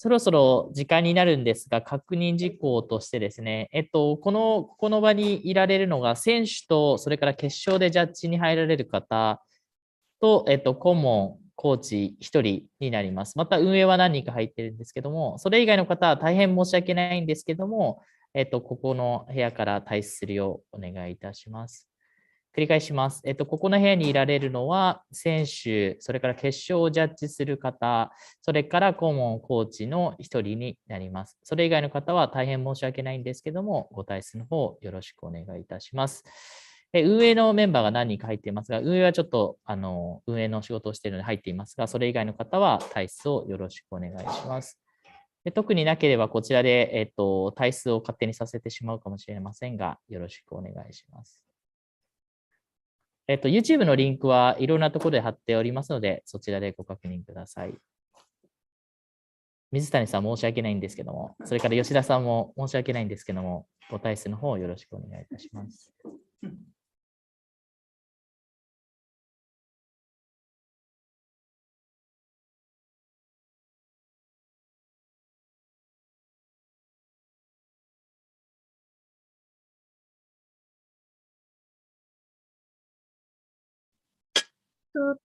そろそろ時間になるんですが、確認事項としてですね、この場にいられるのが、選手と、それから決勝でジャッジに入られる方と、顧問、コーチ1人になります。また運営は何人か入ってるんですけども、それ以外の方は大変申し訳ないんですけども、ここの部屋から退出するようお願いいたします。繰り返します。ここの部屋にいられるのは、選手、それから決勝をジャッジする方、それから顧問、コーチの1人になります。それ以外の方は大変申し訳ないんですけども、ご退出の方よろしくお願いいたします。運営のメンバーが何人か入っていますが、運営はちょっと運営の仕事をしているので入っていますが、それ以外の方は退出をよろしくお願いします。特になければこちらで、退出を勝手にさせてしまうかもしれませんが、よろしくお願いします。YouTube のリンクはいろんなところで貼っておりますので、そちらでご確認ください。水谷さん申し訳ないんですけども、それから吉田さんも申し訳ないんですけども、ご退出の方よろしくお願いいたします。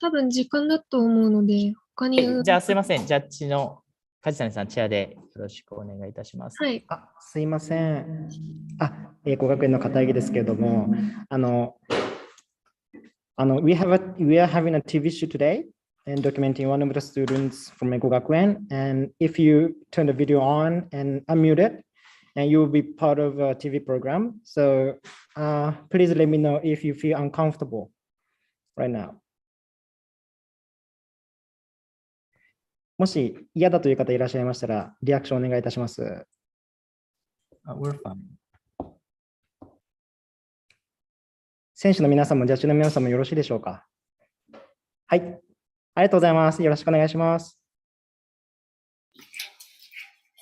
多分時間だと思うので、他に。じゃあすいません、ジャッジの梶谷さん、チェアでよろしくお願いいたします。はい。すいません。英語学園の片木ですけれども、we are having a TV show today and documenting one of the students from Eko Gakuen. And if you turn the video on and unmute it, and you will be part of a TV program. So please let me know if you feel uncomfortable right now. もし嫌だという方いらっしゃいましたら、リアクションお願いいたします。We're fine. 選手の皆さんもジャッジの皆さんもよろしいでしょうか。はい。ありがとうございます。よろしくお願いします。す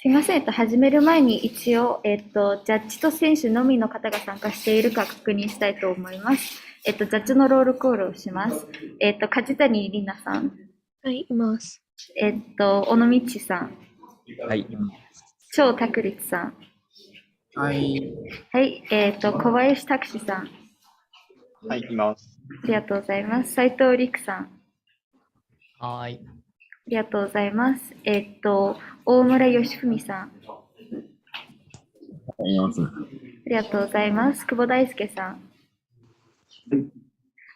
みません、始める前に一応、ジャッジと選手のみの方が参加しているか確認したいと思います。ジャッジのロールコールをします。梶谷里奈さん。はい、います。小野道さん。はい。張拓律さん。はい。はい、小林拓司さん。はい、います。ありがとうございます。斉藤陸さん。はい。ありがとうございます。大村義文さん。ありがとうございます。久保大輔さん。あ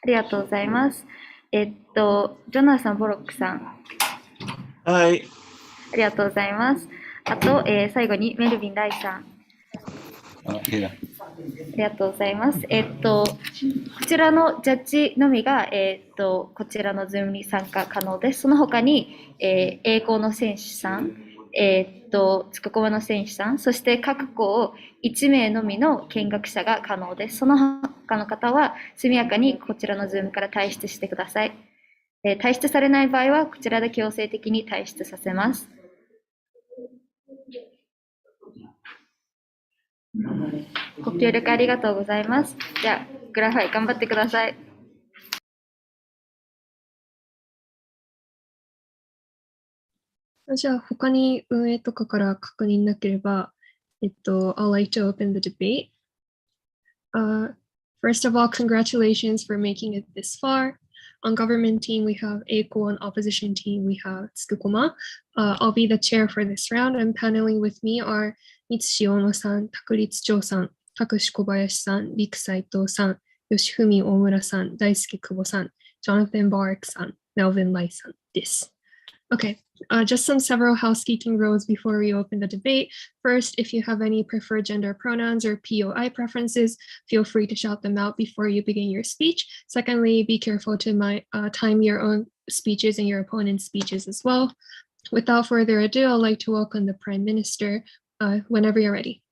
りがとうございます。ジョナサン・ボロックさん。はい。ありがとうございます。あと、最後にメルビン・ライさん。ありがとうございます。こちらのジャッジのみが、こちらのズームに参加可能です。その他に、栄光の選手さん、つくこまの選手さん、そして各校1名のみの見学者が可能です。その他の方は速やかにこちらのズームから退出してください。退出されない場合はこちらで強制的に退出させます。ご協力ありがとうございます。じゃあ、グラファイ頑張ってください。じゃあ、他に運営とかから確認なければ、I'd like to open the debate. First of all, congratulations for making it this far. On government team, we have Eiko. On opposition team, we have Tsukukoma. I'll be the chair for this round, and paneling with me are Mitsushi Ono-san, Takuritsu Cho-san, Takushi Kobayashi-san, Riku Saito-san, Yoshifumi Omura-san, Daisuke Kubo-san, Jonathan Barak-san, Melvin Lai-san. This. Okay. Just some several housekeeping rules before we open the debate. First, if you have any preferred gender pronouns or POI preferences, feel free to shout them out before you begin your speech. Secondly, be careful to time your own speeches and your opponent's speeches as well. Without further ado, I'd like to welcome the Prime Minister whenever you're ready.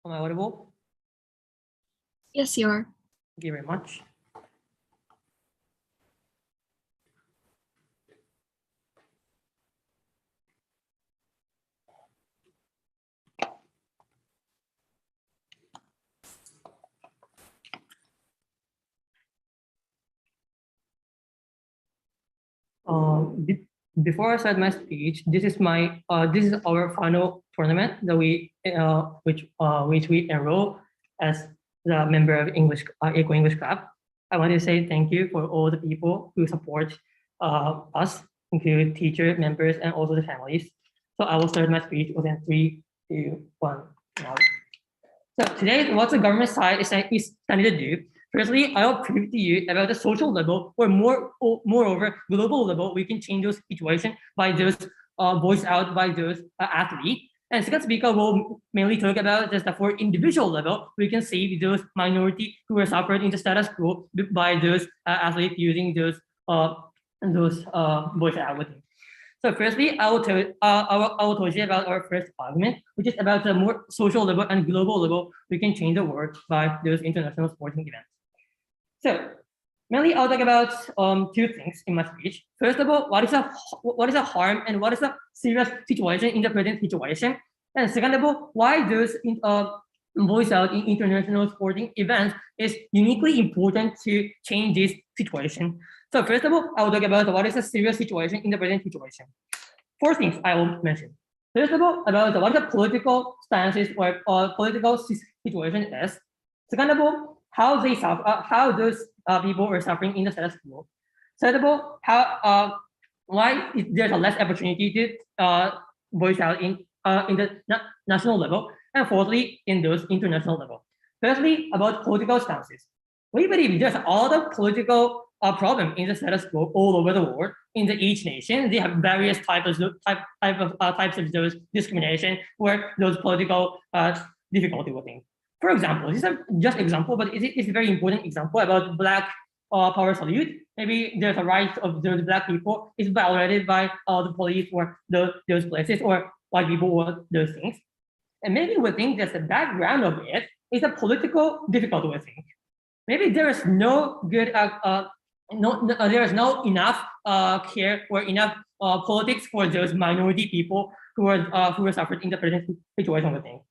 Am I audible? Yes, you are. Thank you very much. Before I start my speech, this is our final tournament that which we enroll as the member of Eco English Club. I want to say thank you for all the people who support us, including teacher members and also the families. So I will start my speech within 3, 2, 1. Now. So today, what the government side is planning to do. Firstly, I will prove to you about the social level, or moreover, global level. We can change those situations by those voiced out by those athletes. And second speaker will mainly talk about just the for individual level. We can save those minority who are suffering in the status quo by those athletes using those voice out with them. So firstly, I will tell you about our first argument, which is about the more social level and global level. We can change the world by those international sporting events. So mainly, I'll talk about 2 things in my speech. First of all, what is a harm and what is a serious situation in the present situation, and second of all, why those voice out in international sporting events is uniquely important to change this situation. So first of all, I will talk about what is a serious situation in the present situation. 4 things I will mention. First of all, about what the political stances or political situation is. Second of all, how they suffer, how those people are suffering in the status quo. Third of all, why there's a less opportunity to voice out in the national level, and fourthly, in those international level. Firstly, about political stances. We believe there's a lot of political problem in the status quo all over the world. In each nation, they have various types of those discrimination where those political difficulty with things. For example, this is just example, but it's a very important example about Black power salute. Maybe there's a right of those Black people is violated by the police or those places, or white people or those things. And maybe we think that the background of it is a political difficulty, we think. Maybe there is no good, there is no enough care or enough politics for those minority people who are suffering in the present situation, we think.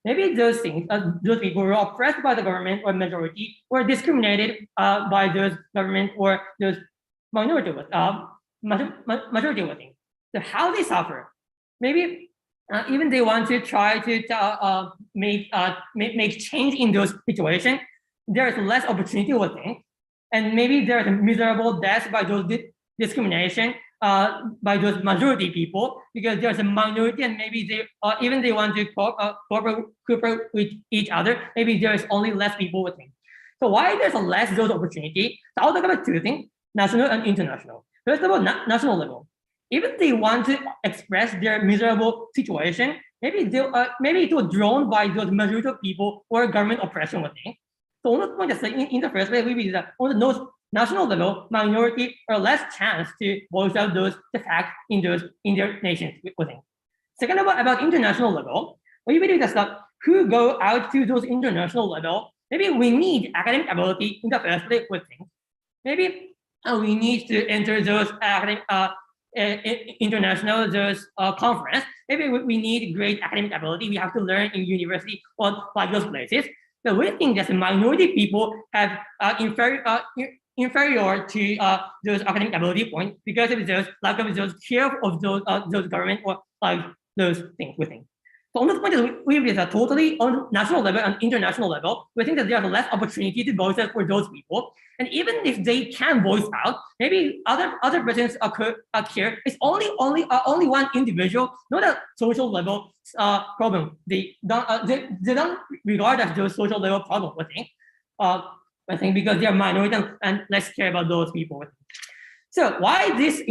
Maybe those things, those people who are oppressed by the government or majority, or discriminated by those government or those minority, majority, we think. So how they suffer? Maybe even they want to try to make change in those situations. There is less opportunity, we think, and maybe there is a miserable death by those discrimination by those majority people, because there's a minority, and maybe they even they want to cooperate with each other. Maybe there is only less people with them. So why there's a less those opportunity? So I'll talk about 2 things: national and international. First of all, national level. Even they want to express their miserable situation, maybe it was drawn by those majority of people or government oppression with them. So on the point is that in the first place, we believe that on the national level, minority are less chance to voice out those the fact in their nations within. Second of all, about international level, we believe that who go out to those international level, maybe we need academic ability in the first place with things. Maybe we need to enter those academic international conference. Maybe we need great academic ability. We have to learn in university or like those places. But we think that the minority people have inferior to those academic ability points because of those lack of those care of those government or like those things we think. So on this point, we believe that totally on national level and international level, we think that there's less opportunity to voice out for those people. And even if they can voice out, maybe other persons care. It's only one individual, not a social level problem. They don't regard as those social level problem. I think because they are minority and less care about those people. So why this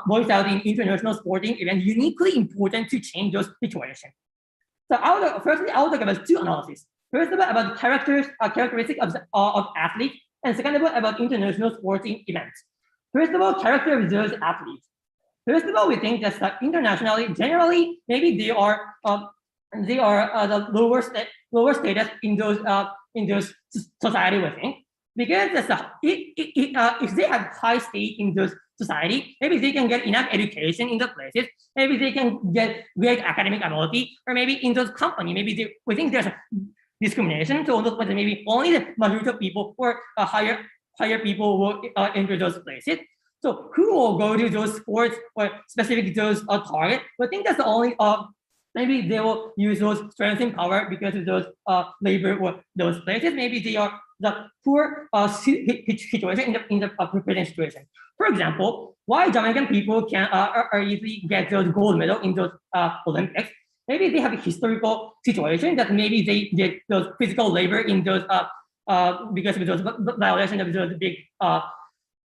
voice out in international sporting event uniquely important to change those situations? So firstly, I will talk about 2 analyses. First of all, about characteristics of athletes, and second of all, about international sporting events. First of all, character of those athletes. First of all, we think that internationally, generally, maybe they are the lower lower status in those society within. Because if they have high stake in those society, maybe they can get enough education in the places, maybe they can get great academic ability, or maybe in those company, maybe we think there's a discrimination. So on those places, maybe only the majority of people or higher people will enter those places. So who will go to those sports or specific those target? I think that's the only maybe they will use those strength and power because of those labor or those places. Maybe they are the poor situation in the present situation. For example, why Jamaican people can are easily get those gold medal in those Olympics? Maybe they have a historical situation that maybe they get those physical labor in those because of those violation of those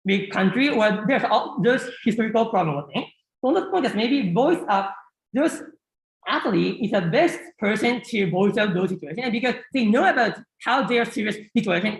big country, or there's all those historical problem thing. So on the point is maybe voice those athlete is the best person to voice out those situations because they know about how their serious situation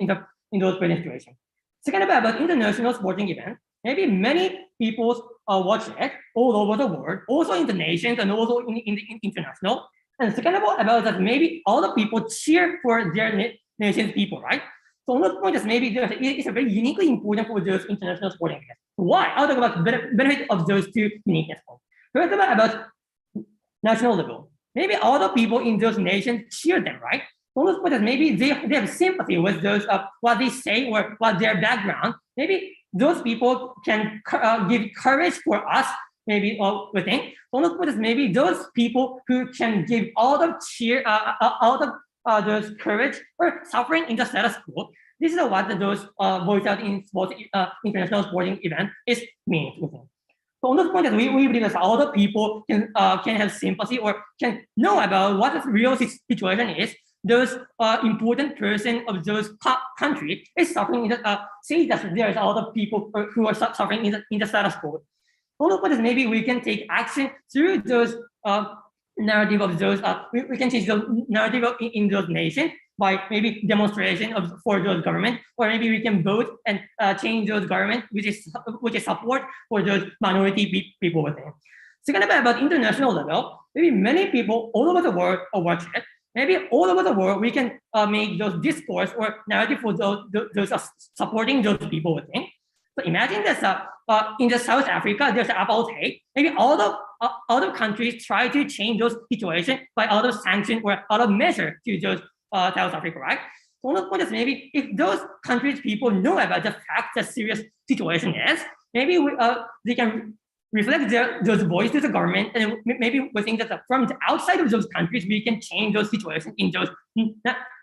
in those present situations. Second about international sporting events, maybe many people watch it all over the world, also in the nations and also in the international. And second about that, maybe all the people cheer for their nation's people, right? So on that point is maybe it's a very uniquely important for those international sporting events. Why? I'll talk about the benefit of those two uniqueness. First about national level. Maybe all the people in those nations cheer them, right? So on those points, maybe they have sympathy with those what they say or what their background. Maybe those people can give courage for us, maybe we think. So on those points, maybe those people who can give all the cheer, all the those courage or suffering in the status quo. This is what those voice out in sports, international sporting event is meaning. So on those points, we believe that all the people can have sympathy or can know about what the real situation is. Those important person of those country is suffering in the say that there's a lot of people who are suffering in the status quo. On those points, maybe we can take action through those narrative of those, we can change the narrative in those nations by maybe demonstration for those government, or maybe we can vote and change those government, which is support for those minority people within. Second about international level, maybe many people all over the world watch it. Maybe all over the world we can make those discourse or narrative for those supporting those people within. So imagine this in the South Africa, there's apartheid. Maybe all the other countries try to change those situations by other sanction or other measure to those South Africa, right? So one of the points is maybe if those countries people know about the fact that serious situation is, maybe they can reflect those voices to the government, and maybe we think that from the outside of those countries we can change those situations in those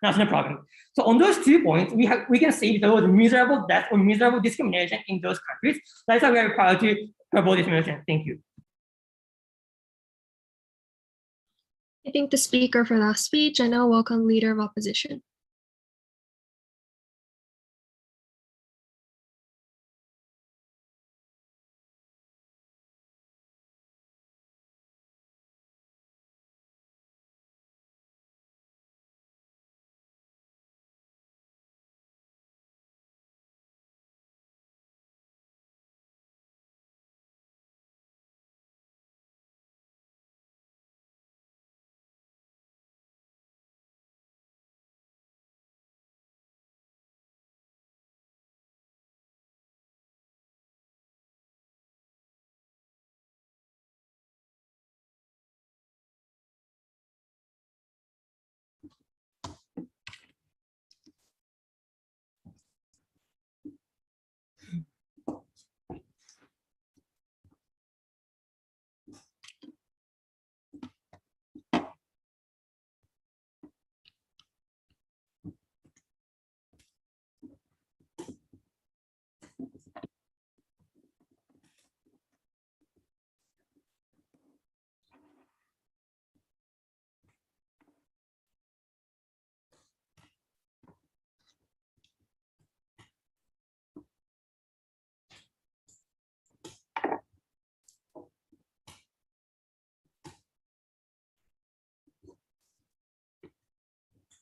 national programs. So on those 2 points, we can save those miserable death or miserable discrimination in those countries. That's why we are proud to propose this motion. Thank you. I thank the speaker for that speech. I now welcome Leader of Opposition.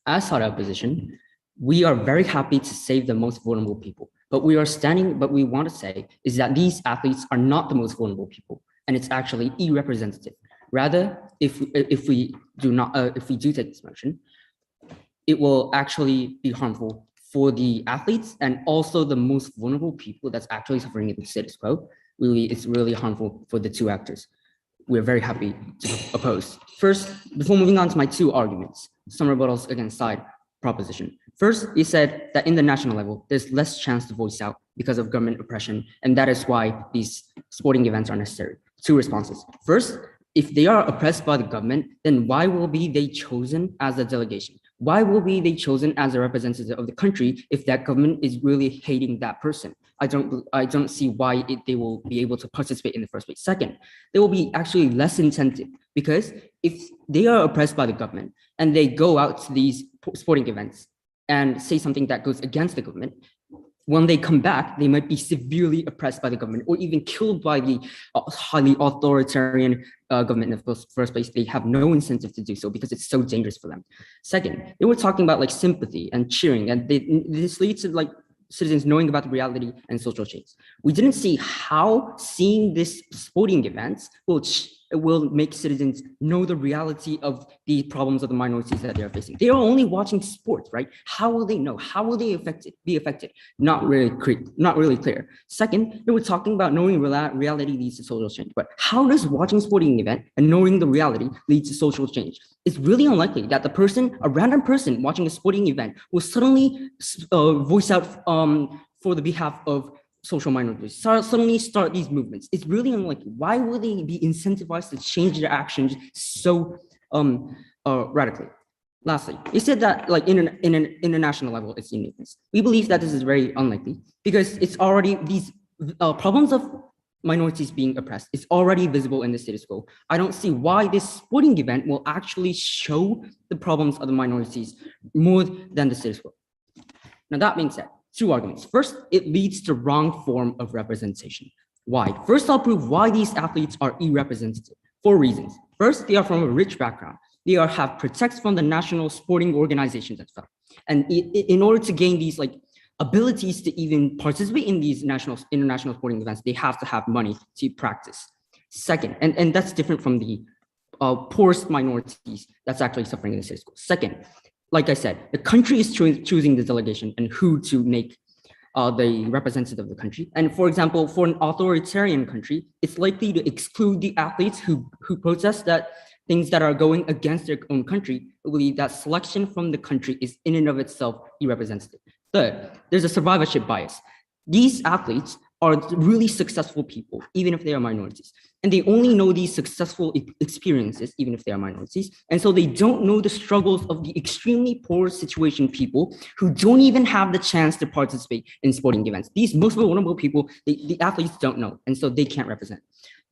As our opposition, we are very happy to save the most vulnerable people, but we want to say is that these athletes are not the most vulnerable people, and it's actually irrepresentative. Rather, if we do take this motion, it will actually be harmful for the athletes and also the most vulnerable people that's actually suffering in the status quo. Really, it's really harmful for the two actors. We're very happy to oppose. First, before moving on to my two arguments, some rebuttals against side proposition. First, he said that in the national level, there's less chance to voice out because of government oppression, and that is why these sporting events are necessary. Two responses. First, if they are oppressed by the government, then why will be they chosen as a delegation? Why will be they chosen as a representative of the country if that government is really hating that person? I don't see why they will be able to participate in the first place. Second, there will be actually less incentive because if they are oppressed by the government and they go out to these sporting events and say something that goes against the government, when they come back, they might be severely oppressed by the government or even killed by the highly authoritarian government in the first place. They have no incentive to do so because it's so dangerous for them. Second, they were talking about like sympathy and cheering, and this leads to like citizens knowing about the reality and social change. We didn't see how seeing this sporting events will make citizens know the reality of the problems of the minorities that they're facing. They are only watching sports, right? How will they know? How will they be affected? Not really clear. Second, they were talking about knowing reality leads to social change, but how does watching sporting event and knowing the reality lead to social change? It's really unlikely that a random person watching a sporting event will suddenly voice out for the behalf of social minorities, suddenly start these movements. It's really unlikely. Why would they be incentivized to change their actions so radically? Lastly, he said that like in an international level, it's uniqueness. We believe that this is very unlikely because it's already these problems of minorities being oppressed is already visible in the status quo. I don't see why this sporting event will actually show the problems of the minorities more than the status quo. Now that being said, two arguments. First, it leads to wrong form of representation. Why? First, I'll prove why these athletes are irrepresentative. 4 reasons. First, they are from a rich background. They have protects from the national sporting organizations as well. And in order to gain these like abilities to even participate in these international sporting events, they have to have money to practice. Second, and that's different from the poorest minorities that's actually suffering in the status quo. Second, like I said, the country is choosing the delegation and who to make the representative of the country. And for example, for an authoritarian country, it's likely to exclude the athletes who protest that things that are going against their own country. I believe that selection from the country is in and of itself irrepresentative. Third, there's a survivorship bias. These athletes are really successful people, even if they are minorities. And they only know these successful experiences, even if they are minorities. And so they don't know the struggles of the extremely poor situation people who don't even have the chance to participate in sporting events. These most vulnerable people, the athletes don't know, and so they can't represent.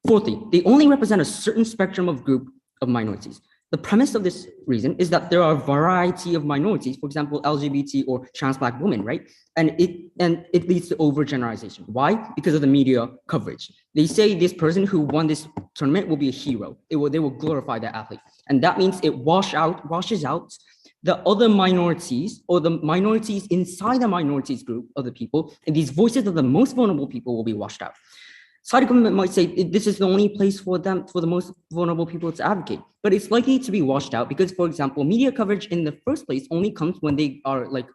Fourthly, they only represent a certain spectrum of group of minorities. The premise of this reason is that there are a variety of minorities, for example, LGBT or trans Black women, right? And it leads to overgeneralization. Why? Because of the media coverage. They say this person who won this tournament will be a hero. They will glorify that athlete. And that means it washes out the other minorities or the minorities inside the minorities group of the people, and these voices of the most vulnerable people will be washed out. Saudi government might say this is the only place for them, for the most vulnerable people to advocate, but it's likely to be washed out because, for example, media coverage in the first place only comes when they are like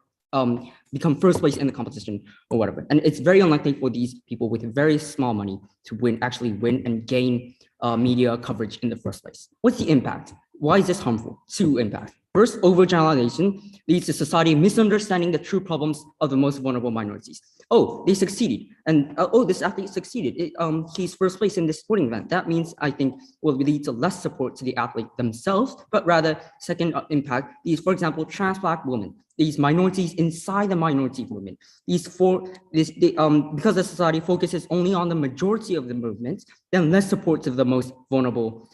become first place in the competition or whatever. And it's very unlikely for these people with very small money to actually win and gain media coverage in the first place. What's the impact? Why is this harmful? 2 impacts. First, overgeneralization leads to society misunderstanding the true problems of the most vulnerable minorities. Oh, they succeeded. And oh, this athlete succeeded. He's first place in this sporting event. That means, I think, will lead to less support to the athlete themselves, but rather second impact, these, for example, trans Black women, these minorities inside the minority movement. Because the society focuses only on the majority of the movements, then less support to the most vulnerable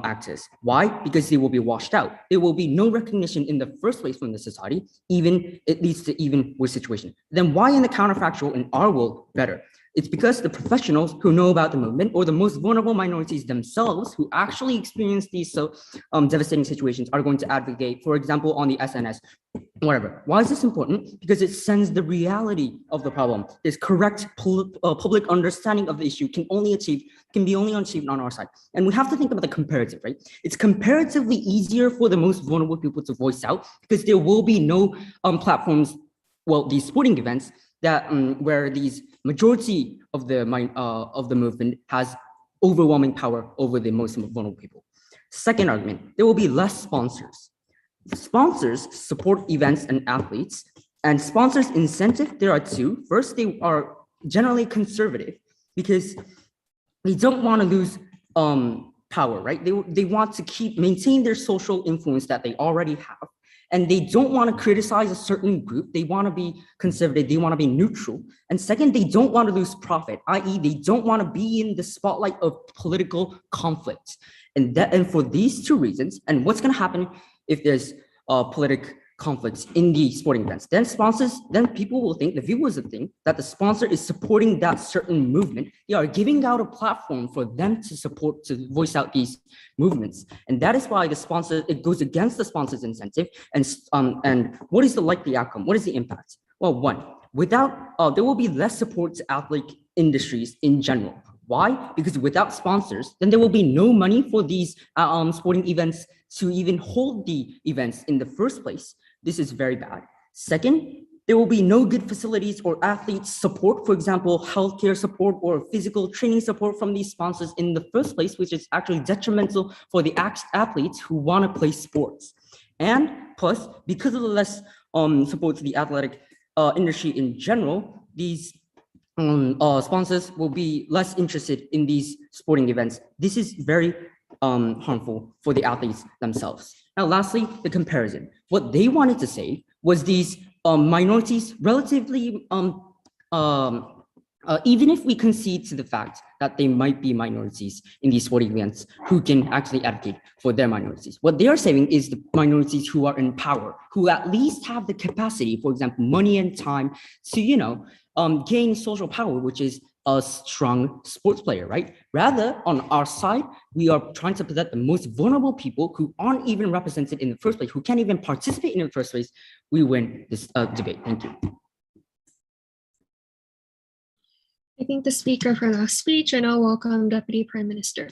actors. Why? Because they will be washed out. There will be no recognition in the first place from the society, even it leads to even worse situation. Then why in the counterfactual in our world better? It's because the professionals who know about the movement or the most vulnerable minorities themselves who actually experience these devastating situations are going to advocate, for example, on the SNS, whatever. Why is this important? Because it sends the reality of the problem. This correct public understanding of the issue can be only achieved on our side. And we have to think about the comparative, right? It's comparatively easier for the most vulnerable people to voice out because there will be no platforms, well, these sporting events that where these majority of the movement has overwhelming power over the most vulnerable people. Second argument, there will be less sponsors. Sponsors support events and athletes, and sponsors' incentive, there are two. First, they are generally conservative because they don't want to lose power, right? They want to maintain their social influence that they already have. And they don't want to criticize a certain group. They want to be conservative. They want to be neutral. And second, they don't want to lose profit, i.e. they don't want to be in the spotlight of political conflict. And for these two reasons, and what's going to happen if there's political conflicts in the sporting events, then people will think, the viewers will think that the sponsor is supporting that certain movement. They are giving out a platform for them to voice out these movements. And that is why it goes against the sponsor's incentive. And what is the likely outcome? What is the impact? Well, one, there will be less support to athletic industries in general. Why? Because without sponsors, then there will be no money for these sporting events to even hold the events in the first place. This is very bad. Second, there will be no good facilities or athlete support, for example, healthcare support or physical training support from these sponsors in the first place, which is actually detrimental for the athletes who want to play sports. And plus, because of the less support to the athletic industry in general, these sponsors will be less interested in these sporting events. This is very harmful for the athletes themselves. Now, lastly, the comparison. What they wanted to say was these minorities relatively, even if we concede to the fact that they might be minorities in these sporting events who can actually advocate for their minorities, what they are saying is the minorities who are in power, who at least have the capacity, for example, money and time to, gain social power, which is a strong sports player, right? Rather, on our side, we are trying to protect the most vulnerable people who aren't even represented in the first place, who can't even participate in the first place. We win this debate. Thank you. I thank the speaker for that speech, and I'll welcome Deputy Prime Minister.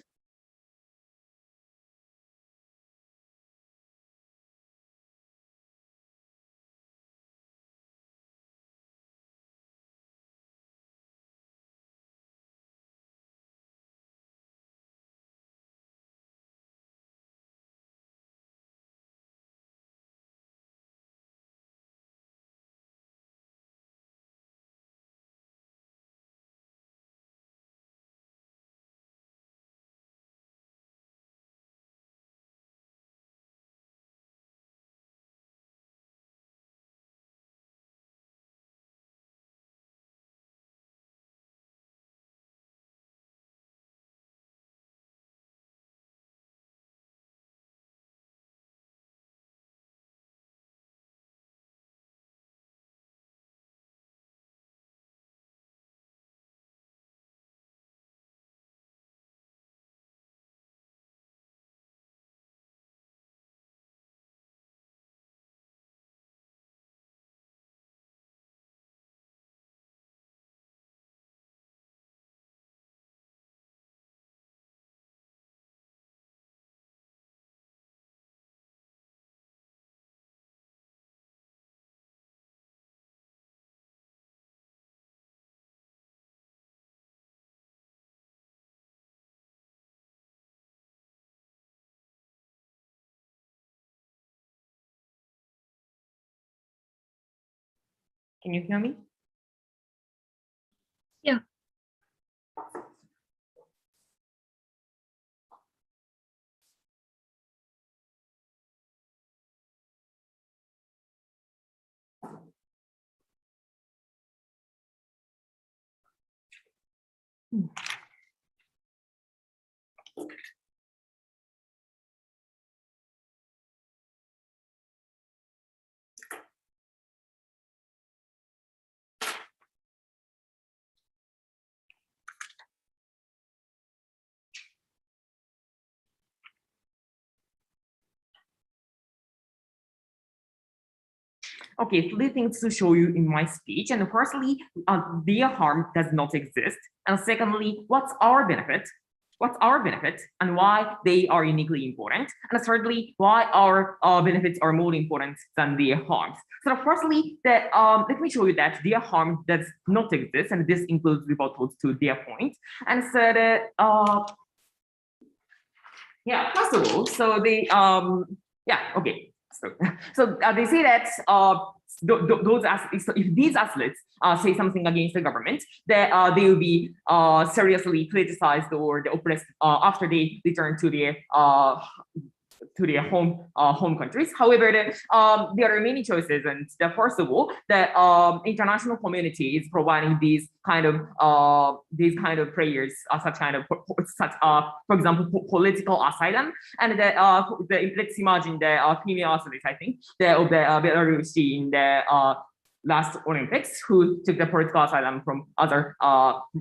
Can you hear me? Yeah. okay, three things to show you in my speech. And firstly, their harm does not exist. And secondly, what's our benefit? What's our benefit and why they are uniquely important? And thirdly, why our benefits are more important than their harms. So firstly, let me show you that their harm does not exist, and this includes rebuttals to their point. And so yeah, first of all, so they okay. So they say that those athletes, so if these athletes say something against the government, that they will be seriously criticized or oppressed after they return to their home countries. However, there are many choices, and first of all, the international community is providing these kind of prayers, for example, political asylum, and let's imagine the female athletes, I think, of the Belarus in the last Olympics, who took the political asylum from other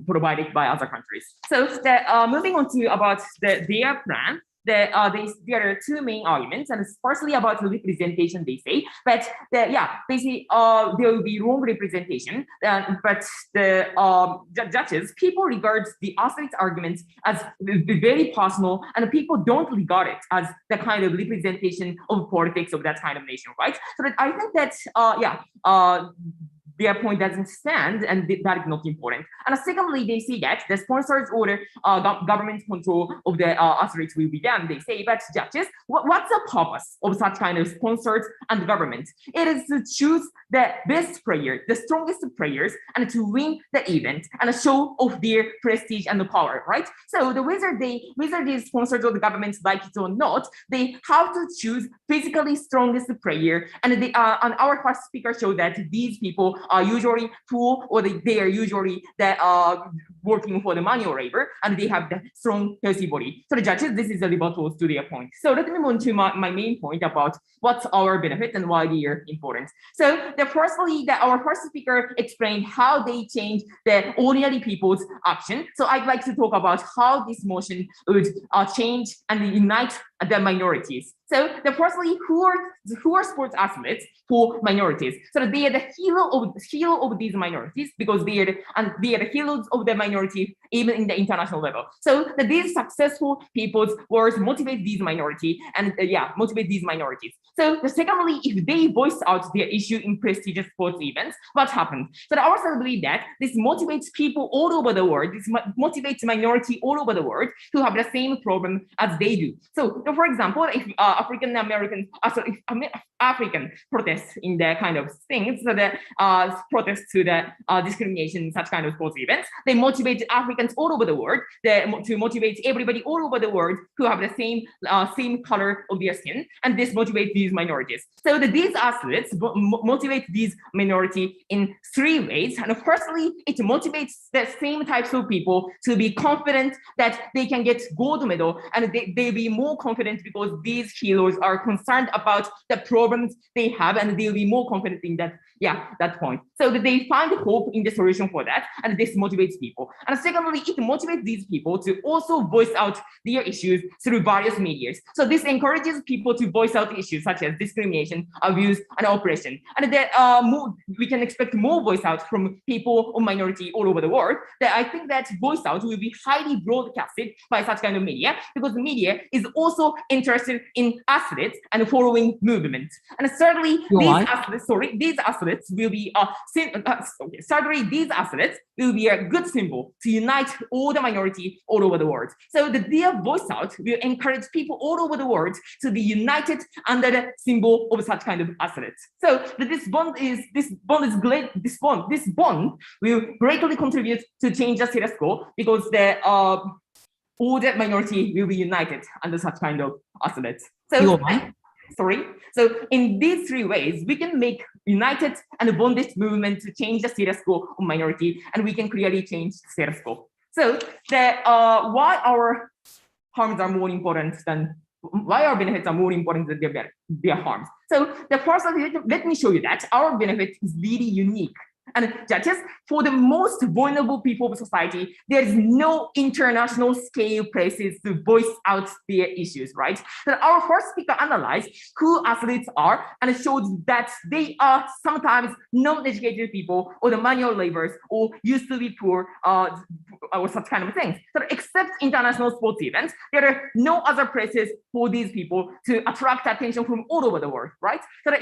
provided by other countries. So moving on to about their plan. There are two main arguments, and it's firstly about the representation, they say, but they say there will be wrong representation, but the judges, people regard the athletes' arguments as very personal, and people don't regard it as the kind of representation of politics of that kind of nation, right? So that I think that their point doesn't stand, and that is not important. And secondly, they see that the sponsors or government control of the athletes will be done, they say, but judges, what's the purpose of such kind of sponsors and government? It is to choose the best player, the strongest players, and to win the event and show off their prestige and power, right? So whether these sponsors or the government like it or not, they have to choose physically strongest player, and our first speaker showed that these people are usually poor, or they are usually working for the manual labor, and they have the strong, healthy body. So the judges, this is a rebuttal to their point. So let me move on to my main point about what's our benefit and why they are important. So firstly, our first speaker explained how they change the ordinary people's action. So I'd like to talk about how this motion would change and unite the minorities. So firstly, who are sports athletes for minorities? So they are the hero of these minorities, because they are the heroes of the minority even in the international level. So these successful people's words motivate these minorities. So secondly, if they voice out their issue in prestigious sports events, what happens? So I also believe that this motivates people all over the world. This motivates minority all over the world who have the same problem as they do. So for example, if African protests in the kind of things, so the protests to the discrimination in such kind of sports events, they motivate Africans all over the world to motivate everybody all over the world who have the same color of their skin, and this motivates these minorities. So these athletes motivate these minority in three ways. And firstly, it motivates the same types of people to be confident that they can get gold medal, and they'll be more confident because these heroes are concerned about the problems they have, and they'll be more confident in that point. So they find hope in the solution for that, and this motivates people. And secondly, it motivates these people to also voice out their issues through various medias. So this encourages people to voice out issues such as discrimination, abuse, and oppression. And we can expect more voice out from people of minority all over the world. That I think that voice out will be highly broadcasted by such kind of media, because the media is also interested in athletes and following movements. And thirdly, these athletes will be a good symbol to unite all the minority all over the world. So their voice out will encourage people all over the world to be united under the symbol of such kind of athletes. So this bond will greatly contribute to change the status quo, because all the minority will be united under such kind of athletes. So in these three ways, we can make united and bonded movement to change the status quo of minority, and we can clearly change the status quo. So why our harms are more important than why our benefits are more important than their harms. So the first, let me show you that our benefit is really unique And judges, for the most vulnerable people of society, there is no international scale places to voice out their issues, right? So our first speaker analyzed who athletes are and showed that they are sometimes non-educated people or the manual laborers or used to be poor or such kind of things. So except international sports events, there are no other places for these people to attract attention from all over the world, right? So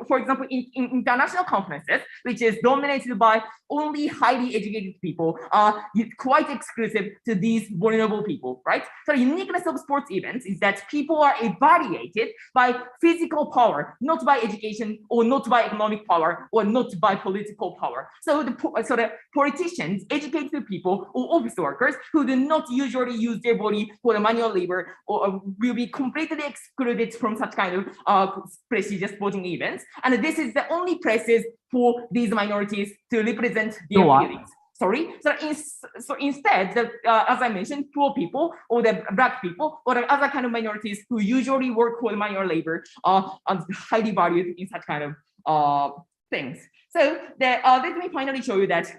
for example, in international conferences, which is dominated by only highly educated people, are quite exclusive to these vulnerable people, right? So the uniqueness of sports events is that people are evaluated by physical power, not by education or not by economic power or not by political power. So the politicians, educated people or office workers who do not usually use their body for the manual labor or will be completely excluded from such kind of prestigious sporting events. And this is the only places for these minorities to represent their feelings. Sorry. So instead, as I mentioned, poor people or the black people or the other kind of minorities who usually work for manual labor are highly valued in such kind of things. So let me finally show you that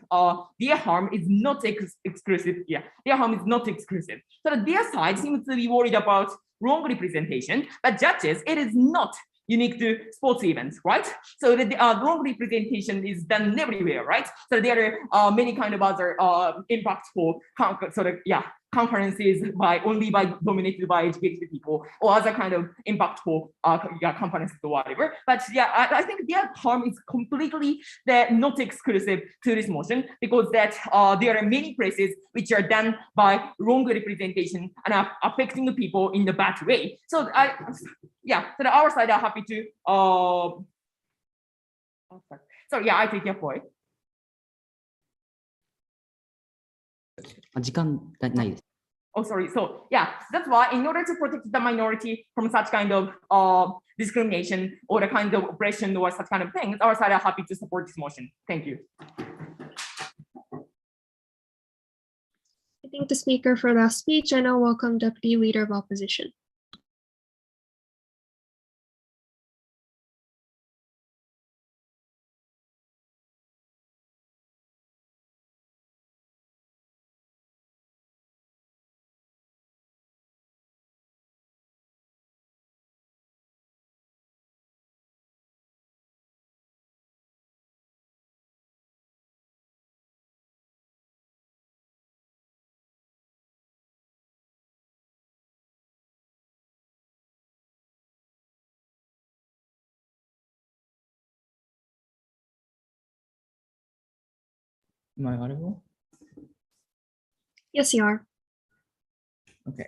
their harm is not exclusive. Yeah, their harm is not exclusive. So their side seems to be worried about wrong representation, but judges, it is not unique to sports events, right? So the wrong representation is done everywhere, right? So there are many kind of other impactful conferences dominated by educated people or other kind of impactful conferences or whatever. But yeah, I think their harm is completely not exclusive to this motion because that there are many places which are done by wrong representation and are affecting the people in the bad way. So so our side are happy to so yeah, I take your point. 時間ないです。 Oh, sorry. So yeah, that's why in order to protect the minority from such kind of discrimination or the kind of oppression or such kind of things, our side are happy to support this motion. Thank you. I thank the speaker for that speech. I now welcome Deputy Leader of Opposition. Am I audible? Yes, you are. Okay.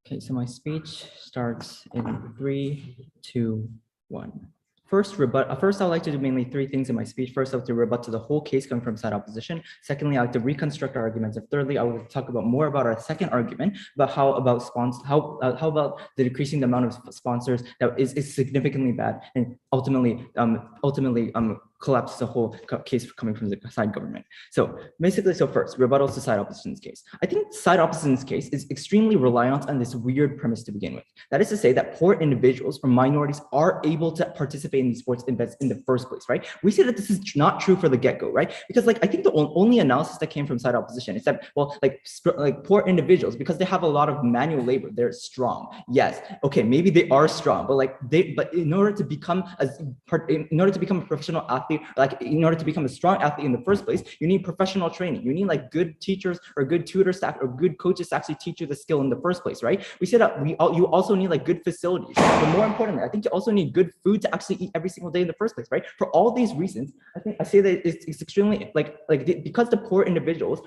Okay, so my speech starts in 3, 2, 1. First, I'd like to do mainly 3 things in my speech. First, I like to rebut to the whole case coming from side opposition. Secondly, I like to reconstruct our arguments. And thirdly, I will talk about more about our second argument about how about the decreasing the amount of sponsors that is significantly bad and ultimately collapses the whole case coming from the side government. So basically, first, rebuttals to side opposition's case. I think side opposition's case is extremely reliant on this weird premise to begin with. That is to say that poor individuals or minorities are able to participate in these sports events in the first place, right? We say that this is not true for the get-go, right? Because I think the only analysis that came from side opposition is that, well, poor individuals, because they have a lot of manual labor, they're strong. Yes, okay, maybe they are strong, but in order to become a professional athlete, athlete, like in order to become a strong athlete in the first place, you need professional training. You need like good teachers or good tutors or good coaches to actually teach you the skill in the first place, right? We said that you also need like good facilities, but more importantly, I think you also need good food to actually eat every single day in the first place, right? For all these reasons, I say that it's extremely because the poor individuals,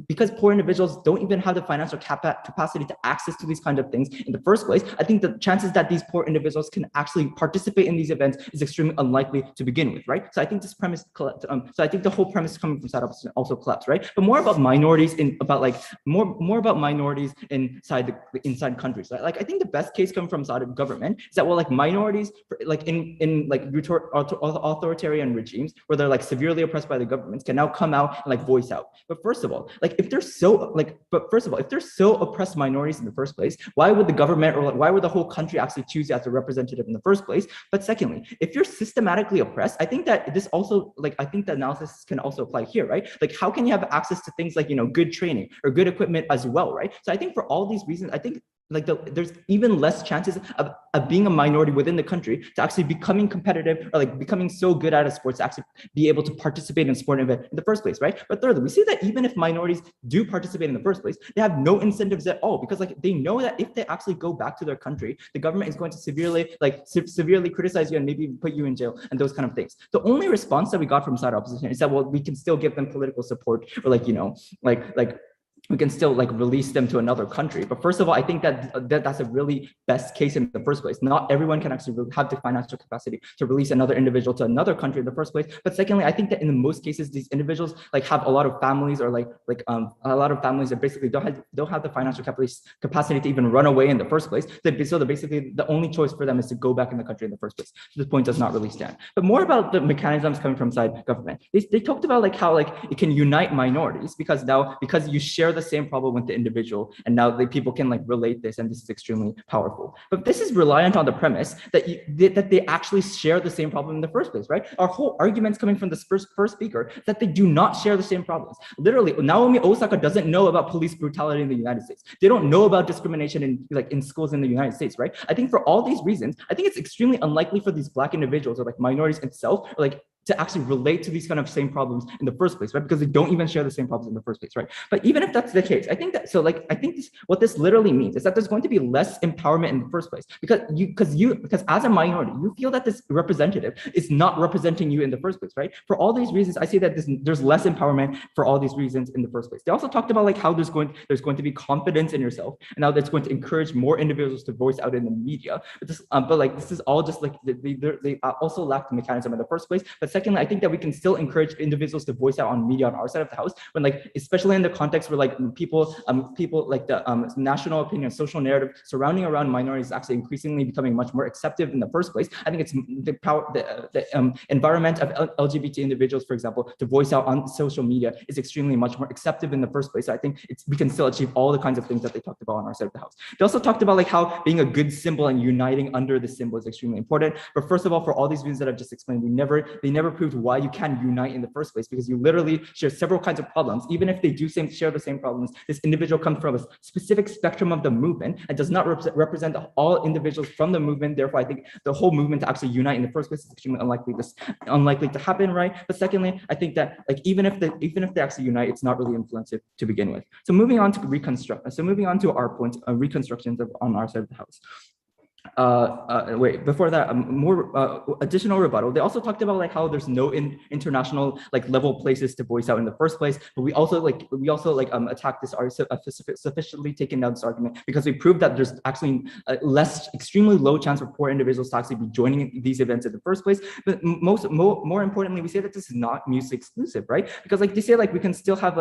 because poor individuals don't even have the financial capacity to access to these kinds of things in the first place, I think the chances that these poor individuals can actually participate in these events is extremely unlikely to begin with, right? So I think this premise, so I think the whole premise coming from that also collapsed, right? But more about minorities more about minorities inside countries, right? Like I think the best case coming from Saudi government is that, well, like minorities, like in like authoritarian regimes where they're like severely oppressed by the governments, can now come out and like voice out. But first of all, if they're so oppressed minorities in the first place, why would the government or why would the whole country actually choose you as a representative in the first place? But secondly, if you're systematically oppressed, I think that this also, I think the analysis can also apply here, right? Like how can you have access to things like, good training or good equipment as well, right? So I think for all these reasons, I think there's even less chances of being a minority within the country to actually becoming competitive or like becoming so good at a sport to actually be able to participate in a sport event in the first place, right? But thirdly, we see that even if minorities do participate in the first place, they have no incentives at all, because like they know that if they actually go back to their country, the government is going to severely criticize you and maybe put you in jail and those kind of things. The only response that we got from side opposition is that, well, we can still give them political support, or we can still release them to another country. But first of all, I think that's a really best case in the first place. Not everyone can actually have the financial capacity to release another individual to another country in the first place. But secondly, I think that in most cases, these individuals have a lot of families, or a lot of families that basically don't have the financial capacity to even run away in the first place. So basically the only choice for them is to go back in the country in the first place. So this point does not really stand. But more about the mechanisms coming from side government. They talked about how it can unite minorities because you share the same problem with the individual, and now people can relate this, and this is extremely powerful. But this is reliant on the premise that they actually share the same problem in the first place, right? Our whole arguments coming from this first speaker that they do not share the same problems. Literally, Naomi Osaka doesn't know about police brutality in the United States. They don't know about discrimination in schools in the United States, right? I think for all these reasons, I think it's extremely unlikely for these Black individuals or minorities itself, to actually relate to these kind of same problems in the first place, right? Because they don't even share the same problems in the first place, right? But even if that's the case, I think that, what this literally means is that there's going to be less empowerment in the first place, because as a minority, you feel that this representative is not representing you in the first place, right? For all these reasons, I see that there's less empowerment for all these reasons in the first place. They also talked about how there's going to be confidence in yourself, and now that's going to encourage more individuals to voice out in the media. This is all just they also lack the mechanism in the first place. But secondly, I think that we can still encourage individuals to voice out on media on our side of the house, when especially in the context where people the national opinion, social narrative surrounding around minorities is actually increasingly becoming much more accepted in the first place. I think it's the environment of LGBT individuals, for example, to voice out on social media is extremely much more accepted in the first place. So I think we can still achieve all the kinds of things that they talked about on our side of the house. They also talked about how being a good symbol and uniting under the symbol is extremely important. But first of all, for all these reasons that I've just explained, they never proved why you can unite in the first place, because you literally share several kinds of problems. Even if they do share the same problems, this individual comes from a specific spectrum of the movement and does not represent all individuals from the movement. Therefore, I think the whole movement to actually unite in the first place is extremely unlikely to happen, right? But secondly, I think that even if they actually unite, it's not really influential to begin with. So moving on to our points, reconstructions on our side of the house. Before that, more additional rebuttal. They also talked about how there's no international level places to voice out in the first place, but we also attacked this sufficiently taken down this argument because we proved that there's actually extremely low chance for poor individuals to actually be joining these events in the first place. But more importantly, we say that this is not mutually exclusive, right? Because they say we can still have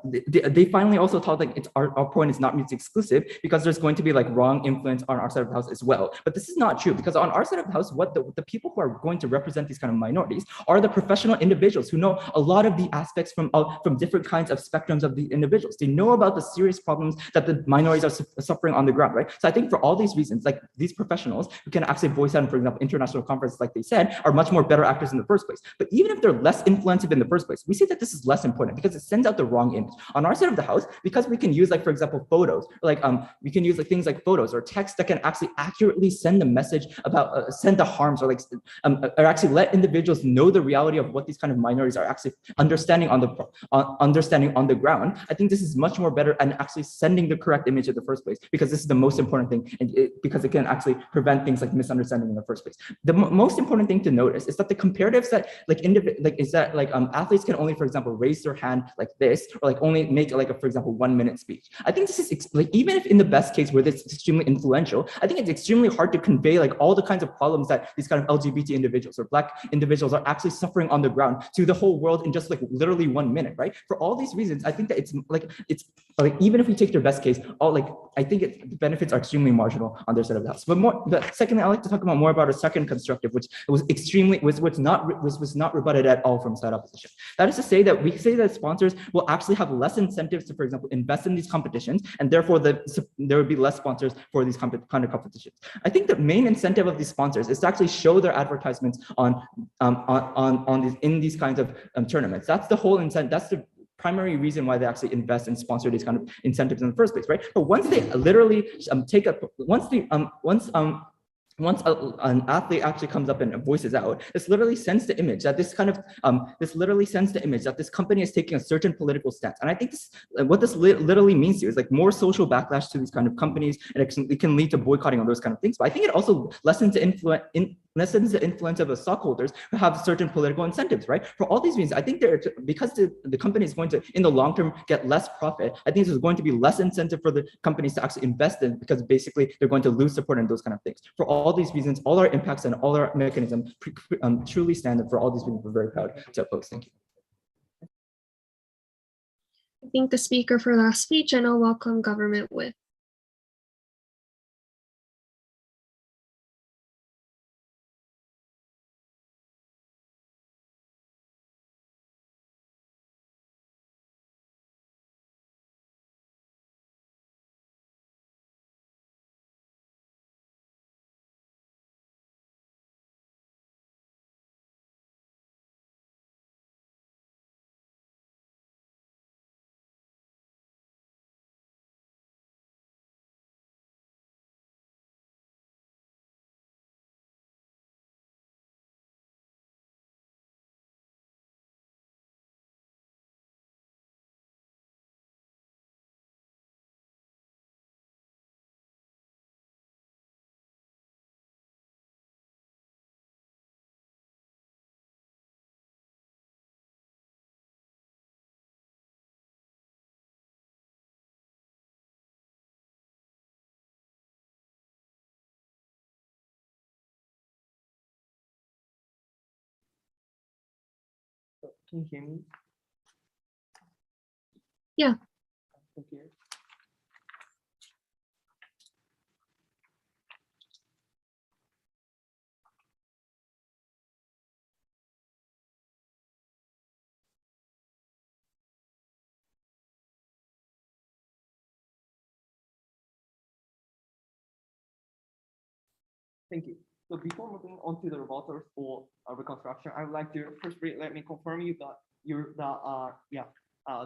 they finally also thought our point is not mutually exclusive because there's going to be wrong influence on our side of the house as well. But this is not true, because on our side of the house, what the people who are going to represent these kind of minorities are the professional individuals who know a lot of the aspects from different kinds of spectrums of the individuals. They know about the serious problems that the minorities are suffering on the ground, right? So I think for all these reasons, these professionals who can actually voice out in, for example, international conferences, like they said, are much more better actors in the first place. But even if they're less influential in the first place, we see that this is less important because it sends out the wrong image. On our side of the house, because we can use for example, photos, or we can use things like photos or text that can actually accurately send the message about, send the harms, or like, or actually let individuals know the reality of what these kind of minorities are actually understanding on the ground, I think this is much more better and actually sending the correct image in the first place, because this is the most important thing, and because it can actually prevent things like misunderstanding in the first place. The most important thing to notice is that the comparatives that athletes can only, for example, raise their hand like this, or like only make like a, for example, 1 minute speech. I think this is like, even if in the best case where this is extremely influential, I think it's extremely hard to convey like all the kinds of problems that these kind of LGBT individuals or Black individuals are actually suffering on the ground to the whole world in just like literally 1 minute, right? For all these reasons, I think that it's like even if we take their best case, I think the benefits are extremely marginal on their side of the house. But secondly, I'd like to talk more about a second constructive, which was not rebutted at all from side opposition. That is to say that we say that sponsors will actually have less incentives to, for example, invest in these competitions, and therefore there would be less sponsors for these kind of competitions. I think the main incentive of these sponsors is to actually show their advertisements in these kinds of tournaments. That's the whole incentive. That's the primary reason why they actually invest and sponsor these kind of incentives in the first place, right? But once they literally once an athlete actually comes up and voices out, this literally sends the image that this company is taking a certain political stance. And I think what this literally means to you is like more social backlash to these kind of companies, and it can lead to boycotting of those kind of things. But I think it also lessens the influence of the stockholders who have certain political incentives, right? For all these reasons, I think because the company is going to, in the long term, get less profit, I think there's going to be less incentive for the companies to actually invest in, because basically they're going to lose support in those kind of things. For all these reasons, all our impacts and all our mechanisms truly stand up. For all these reasons, we're very proud to oppose. Thank you. I thank the speaker for last speech, and I'll welcome government with. Can you hear me? Yeah. Thank you. Thank you. So before moving on to the rebuttals for reconstruction, I would like to firstly let me confirm you that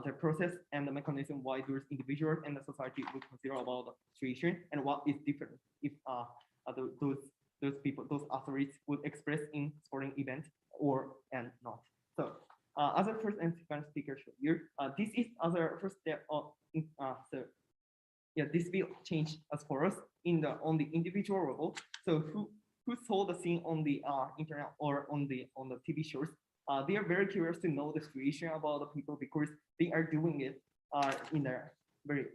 the process and the mechanism why those individuals and the society would consider about the situation, and what is different if those people, those athletes would express in sporting events and not. So as a first and second speaker here, this is as a first step of this will change as for us on the individual level. So who saw the scene on the internet or on the TV shows? They are very curious to know the situation about the people, because they are doing it in a very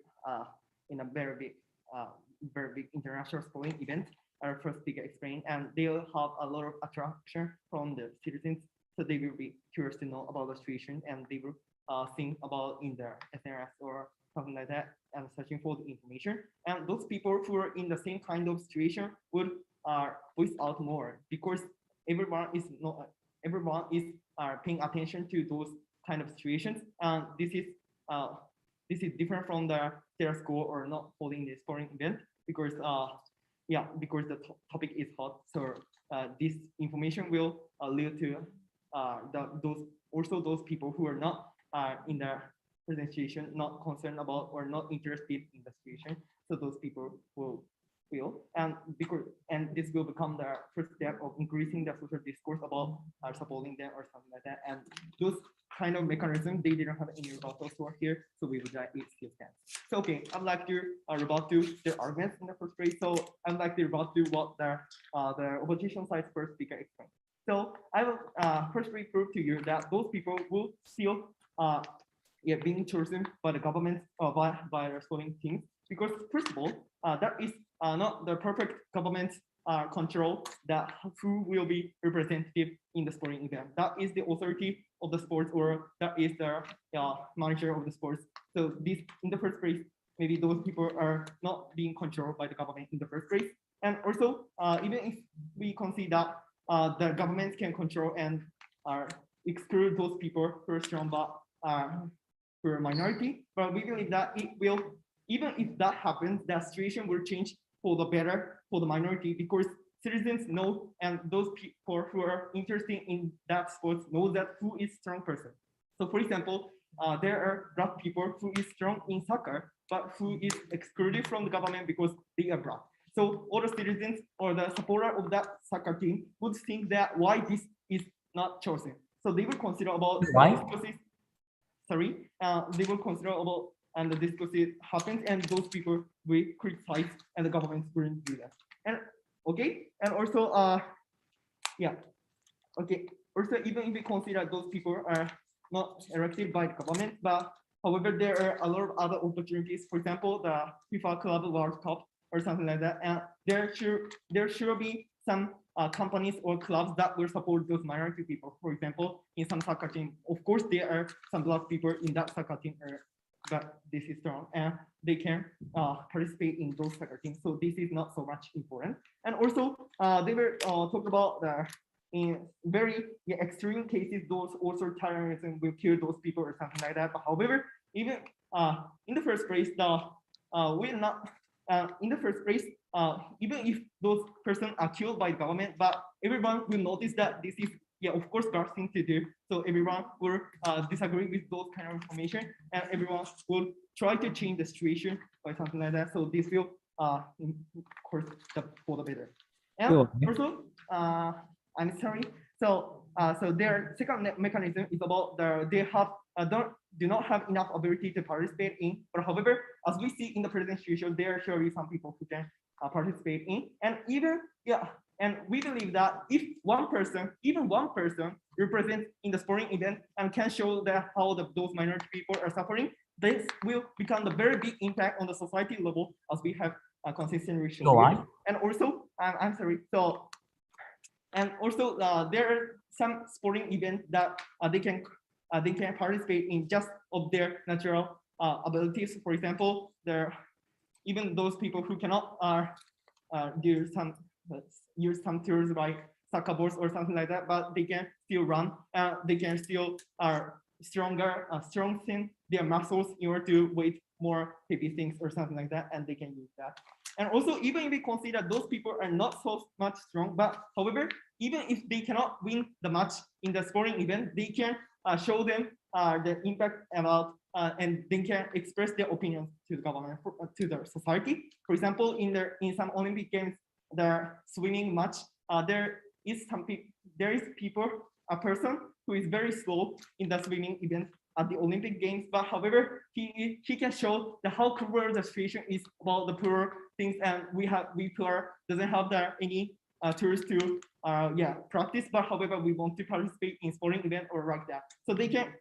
big international sporting event. Our first speaker explained, and they'll have a lot of attraction from the citizens, so they will be curious to know about the situation, and they will think about in their SNS or something like that, and searching for the information. And those people who are in the same kind of situation would voice out more, because everyone is paying attention to those kind of situations, and this is different from the status quo or not holding the sporting event, because because the topic is hot. So this information will lead to those people who are not in the present situation, not concerned about or not interested in the situation. So those people will feel, and because this will become the first step of increasing the social discourse about supporting them or something like that. And those kind of mechanisms, they didn't have any rebuttals for here, so we would like it still stands. So okay, I'd like to rebut to their arguments in the first place. So I'd like to rebut to what the opposition side first speaker explained. So I will firstly prove to you that those people will still being chosen by the government or by the sporting teams, because first of all, that is not the perfect government control that who will be representative in the sporting event. That is the authority of the sports, or that is the manager of the sports. So this, in the first place, maybe those people are not being controlled by the government in the first place. And also, even if we consider that the government can control and exclude those people who are strong but who are minority, but we believe that it will, even if that happens, the situation will change for the better for the minority, because citizens know, and those people who are interested in that sport know that who is strong person. So for example, there are black people who is strong in soccer, but who is excluded from the government because they are black. So all the citizens or the supporter of that soccer team would think that why this is not chosen. So they will consider about why? They will consider about and the discussion happens, and those people will criticize, and the government wouldn't do that. And okay, and also also even if we consider those people are not elected by the government, but however there are a lot of other opportunities. For example, the FIFA Club World Cup or something like that, and there should be some companies or clubs that will support those minority people. For example, in some soccer team, of course there are some black people in that soccer team, but this is strong, and they can participate in those soccer teams. So this is not so much important. And also they were talk about the in very extreme cases, those also terrorism will kill those people or something like that. But however, even in the first place, we're not in the first place, even if those persons are killed by government, but everyone will notice that this is of course bad thing to do. So everyone will disagree with those kind of information, and everyone will try to change the situation by something like that. So this will of course for the better. And also I'm sorry. So so their second mechanism is about they have do not have enough ability to participate in. But however, as we see in the present situation, there are surely some people who can participate in. And even and we believe that if even one person represents in the sporting event and can show that how those minority people are suffering, this will become the very big impact on the society level, as we have consistently shown. And also, I'm sorry. So. And also, there are some sporting events that they can participate in just of their natural abilities. For example, even those people who cannot use some tools like soccer balls or something like that, but they can still run. They can still strengthen their muscles in order to weight more heavy things or something like that, and they can use that. And also, even if we consider those people are not so much strong, but however, even if they cannot win the match in the sporting event, they can show them the impact about, and they can express their opinions to the government, to the society. For example, in some Olympic games, the swimming match, there is a person who is very slow in the swimming event at the Olympic Games, but however, he can show how cruel the situation is about the poor things, and we poor doesn't have any tools to practice, but however, we want to participate in sporting event or like that. So they can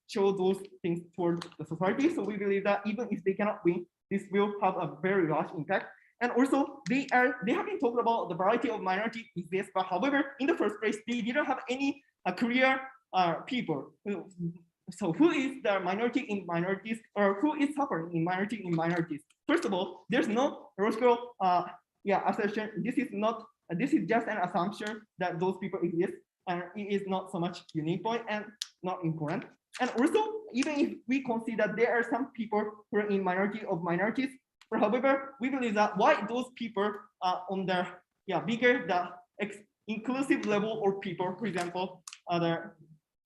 show those things toward the society. So we believe that even if they cannot win, this will have a very large impact. And also, they have been talking about the variety of minority exists, but however, in the first place, they didn't have any career people. So who is the minority in minorities, or who is suffering in minorities? First of all, there's no logical assertion. This is just an assumption that those people exist, and it is not so much unique point and not important. And also, even if we consider there are some people who are in minority of minorities, but however, we believe that why those people are on the bigger inclusive level or people, for example,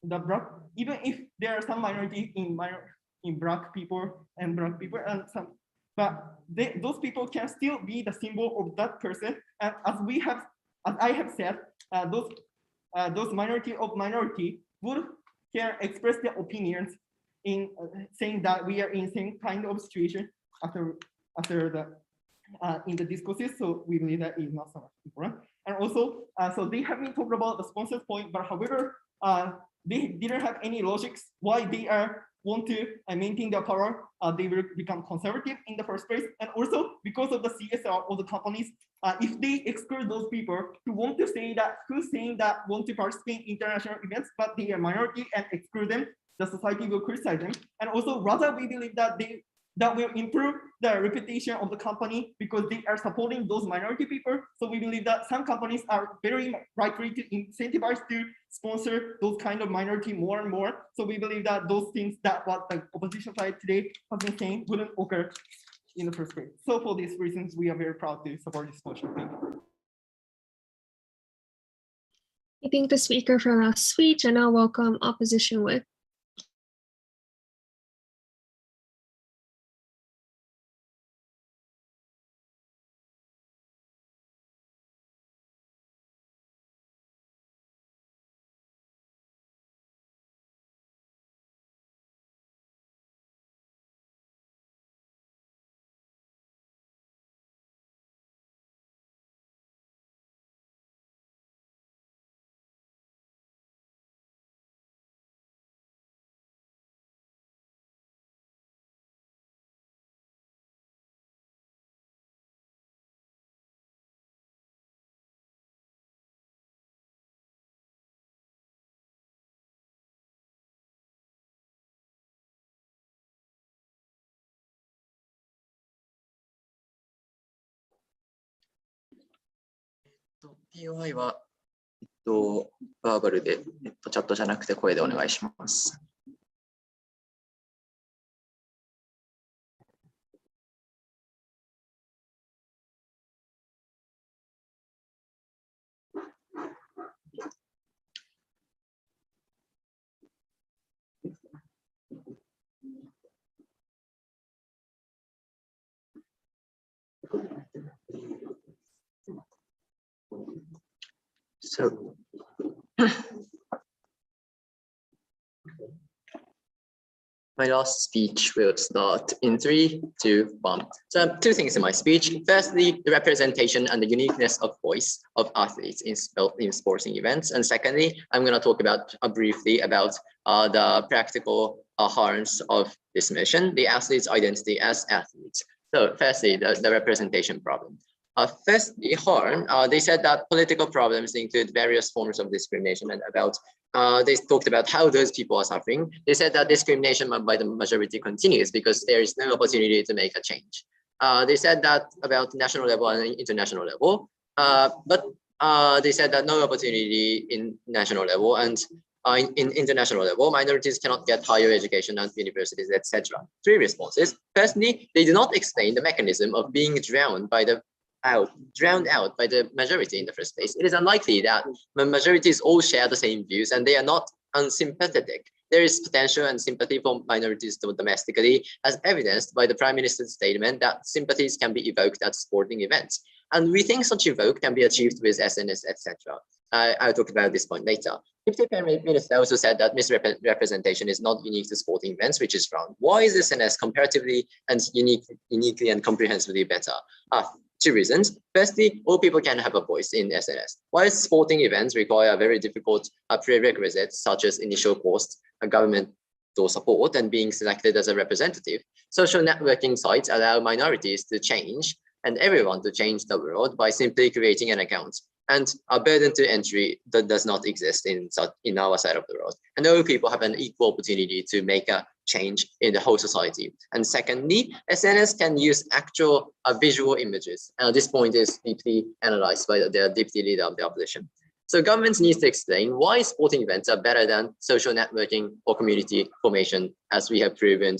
the black, even if there are some minority in black people and some, but those people can still be the symbol of that person. And as I have said, those minority can express their opinions in saying that we are in same kind of situation after the in the discourses. So we believe that is not so much important. And also, so they have been talking about the sponsors point, but however, they didn't have any logics why they want to maintain their power. They will become conservative in the first place. And also because of the CSR of the companies, if they exclude those people who want to say that, want to participate in international events, but they are minority and exclude them, the society will criticize them. And also rather we believe that that will improve the reputation of the company because they are supporting those minority people. So we believe that some companies are very likely to incentivize to sponsor those kind of minority more and more. So we believe that those things that what the opposition side today has been saying wouldn't occur in the first place. So for these reasons, we are very proud to support this motion. I thank the speaker for last speech, and now welcome opposition whip. POI は、バーバルで、チャットじゃなくて声でお願いします。So, my last speech will start in 3, 2, 1. So two things in my speech. Firstly, the representation and the uniqueness of voice of athletes in sporting events. And secondly, I'm going to talk about briefly about the practical harms of this mission, the athlete's identity as athletes. So firstly, the representation problem. Firstly, harm, they said that political problems include various forms of discrimination and about they talked about how those people are suffering. They said that discrimination by the majority continues because there is no opportunity to make a change. They said that about national level and international level, but they said that no opportunity in national level and in international level, minorities cannot get higher education at universities, etc. 3 responses. Firstly, they do not explain the mechanism of being drowned out by the majority in the first place. It is unlikely that the majorities all share the same views and they are not unsympathetic. There is potential and sympathy for minorities domestically, as evidenced by the Prime Minister's statement that sympathies can be evoked at sporting events. And we think such evoke can be achieved with SNS, etc. I'll talk about this point later. Deputy Prime Minister also said that misrepresentation is not unique to sporting events, which is wrong. Why is SNS comparatively and uniquely and comprehensively better? 2 reasons. Firstly, all people can have a voice in SNS. While sporting events require very difficult prerequisites such as initial cost, governmental support, and being selected as a representative, social networking sites allow minorities to change and everyone to change the world by simply creating an account. And a burden to entry that does not exist in our side of the world. And all people have an equal opportunity to make a change in the whole society. And secondly, SNS can use actual visual images. And this point is deeply analyzed by the deputy leader of the opposition. So governments need to explain why sporting events are better than social networking or community formation, as we have proven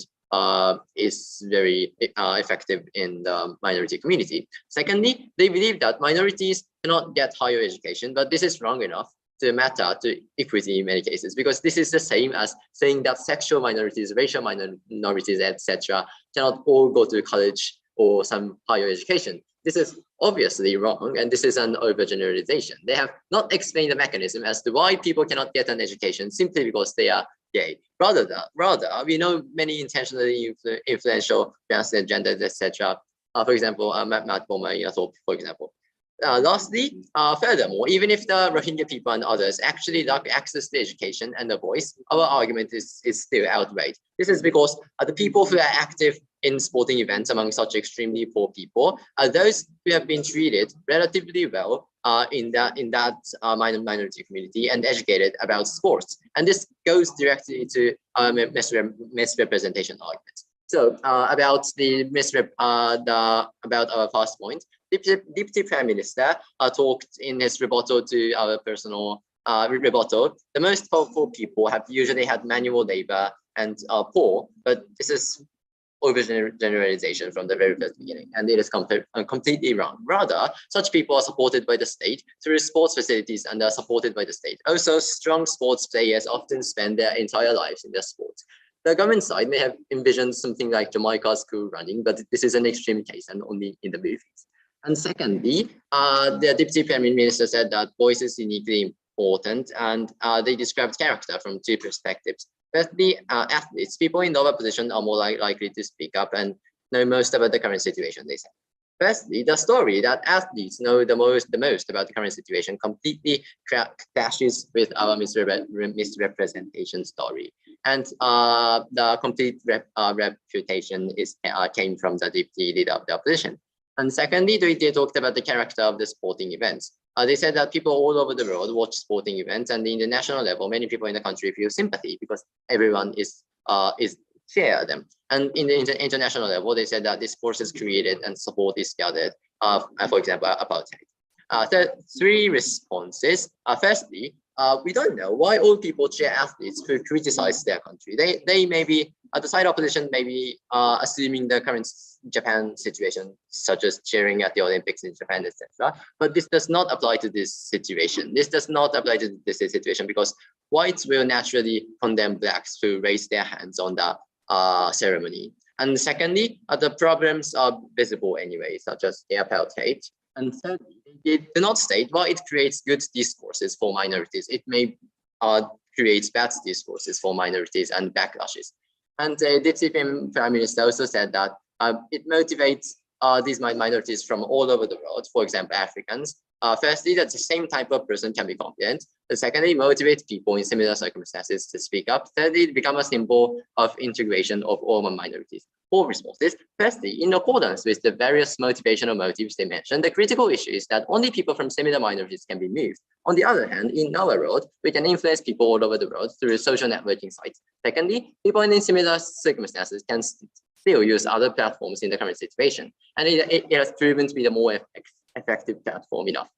is very effective in the minority community. Secondly, they believe that minorities cannot get higher education, but this is wrong enough to matter to equity in many cases, because this is the same as saying that sexual minorities, racial minorities, etc., cannot all go to college or some higher education. This is obviously wrong, and this is an overgeneralization. They have not explained the mechanism as to why people cannot get an education simply because they are gay. Rather, we know many intentionally influential transgender genders, etc. For example, Matt Bowman, for example. Lastly, furthermore, even if the Rohingya people and others actually lack access to education and a voice, our argument is still outright. This is because the people who are active in sporting events among such extremely poor people are those who have been treated relatively well in that minority community and educated about sports. And this goes directly to misrepresentation arguments. So about the about our first point, Deputy Prime Minister talked in his rebuttal to our personal rebuttal. The most powerful people have usually had manual labor and are poor, but this is overgeneralization from the very first beginning, and it is completely wrong. Rather, such people are supported by the state through sports facilities and are supported by the state. Also, strong sports players often spend their entire lives in their sports. The government side may have envisioned something like Jamaica's Cool Running, but this is an extreme case and only in the movies. And secondly, the Deputy Prime Minister said that voice is uniquely important, and they described character from two perspectives. Firstly, athletes, people in lower position are more likely to speak up and know most about the current situation, they said. Firstly, the story that athletes know the most about the current situation completely clashes with our misrepresentation story. And the complete reputation came from the deputy leader of the opposition. And secondly, they talked about the character of the sporting events. They said that people all over the world watch sporting events, and the international level, many people in the country feel sympathy because everyone is share them. And in the international level, they said that this force is created and support is gathered. For example, apartheid. Three responses. Firstly, we don't know why all people cheer athletes who criticize their country. They may be the side opposition, maybe assuming the current Japan situation, such as cheering at the Olympics in Japan, etc. But this does not apply to this situation. This does not apply to this situation because whites will naturally condemn blacks who raise their hands on the ceremony. And secondly, the problems are visible anyway, such as the apartheid. And thirdly, they do not state why it creates good discourses for minorities. It may create bad discourses for minorities and backlashes. And the Deputy Prime Minister also said that it motivates these minorities from all over the world, for example, Africans. Firstly, that the same type of person can be confident. Secondly, motivate people in similar circumstances to speak up. Thirdly, become a symbol of integration of all minorities. Four responses. Firstly, in accordance with the various motivational motives they mentioned, the critical issue is that only people from similar minorities can be moved. On the other hand, in our world, we can influence people all over the world through social networking sites. Secondly, people in similar circumstances can still use other platforms in the current situation, and it has proven to be the more effective platform enough.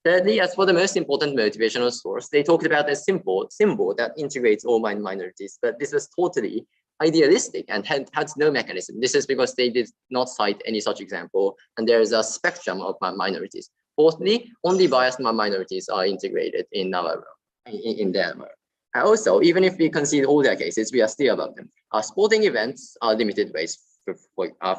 Thirdly, as for the most important motivational source, they talked about a symbol that integrates all minorities, but this was totally idealistic and had no mechanism. This is because they did not cite any such example, and there is a spectrum of minorities. Fourthly, only biased minorities are integrated in their work. Also, even if we concede all their cases, we are still above them. Sporting events are limited ways.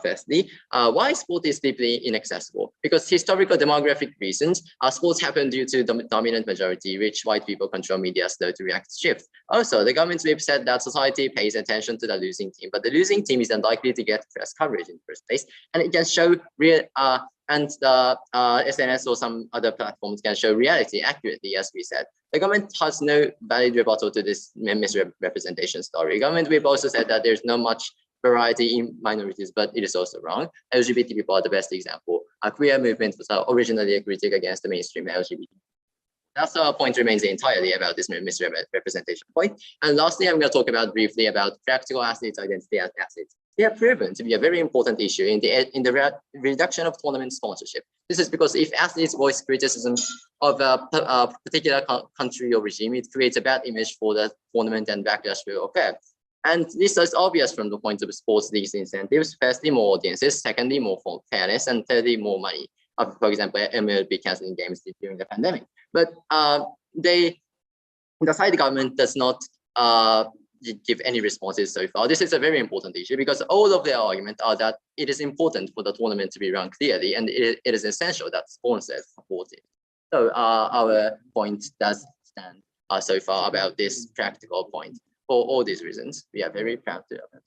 Firstly, why sport is deeply inaccessible? Because historical demographic reasons, sports happen due to the dominant majority, which white people control media slow to react to shift. Also, the government's whip said that society pays attention to the losing team, but the losing team is unlikely to get press coverage in the first place, and it can show real and the SNS or some other platforms can show reality accurately, as we said. The government has no valid rebuttal to this misrepresentation story. Government whip also said that there's not much variety in minorities, but it is also wrong. LGBT people are the best example. Queer movement was originally a critic against the mainstream LGBT. That's our point remains entirely about this misrepresentation point. And lastly, I'm going to talk briefly about practical athletes' identity as athletes. They have proven to be a very important issue in the reduction of tournament sponsorship. This is because if athletes voice criticism of a particular country or regime, it creates a bad image for the tournament and backlash will occur. And this is obvious from the point of sports leagues incentives. Firstly, more audiences. Secondly, more fairness. And thirdly, more money. For example, MLB canceling games during the pandemic. But the side government does not give any responses so far. This is a very important issue because all of their arguments are that it is important for the tournament to be run clearly, and it is essential that sponsors support it. So our point does stand so far about this practical point. For all these reasons, we are very proud to have it.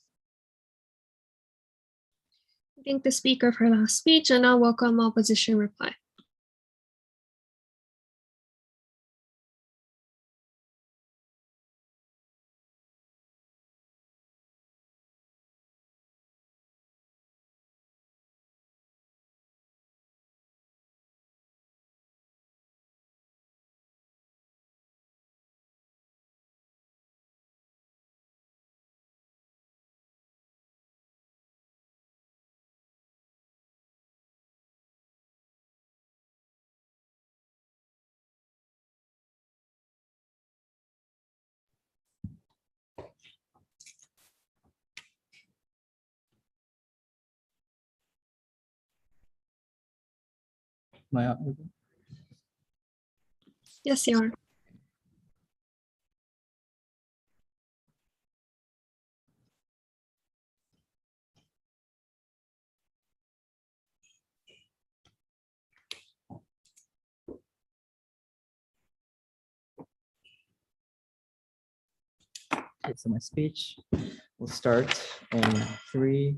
Thank the speaker for the speech, and I'll welcome opposition reply. Yes, you are. Okay, so my speech will start in 3,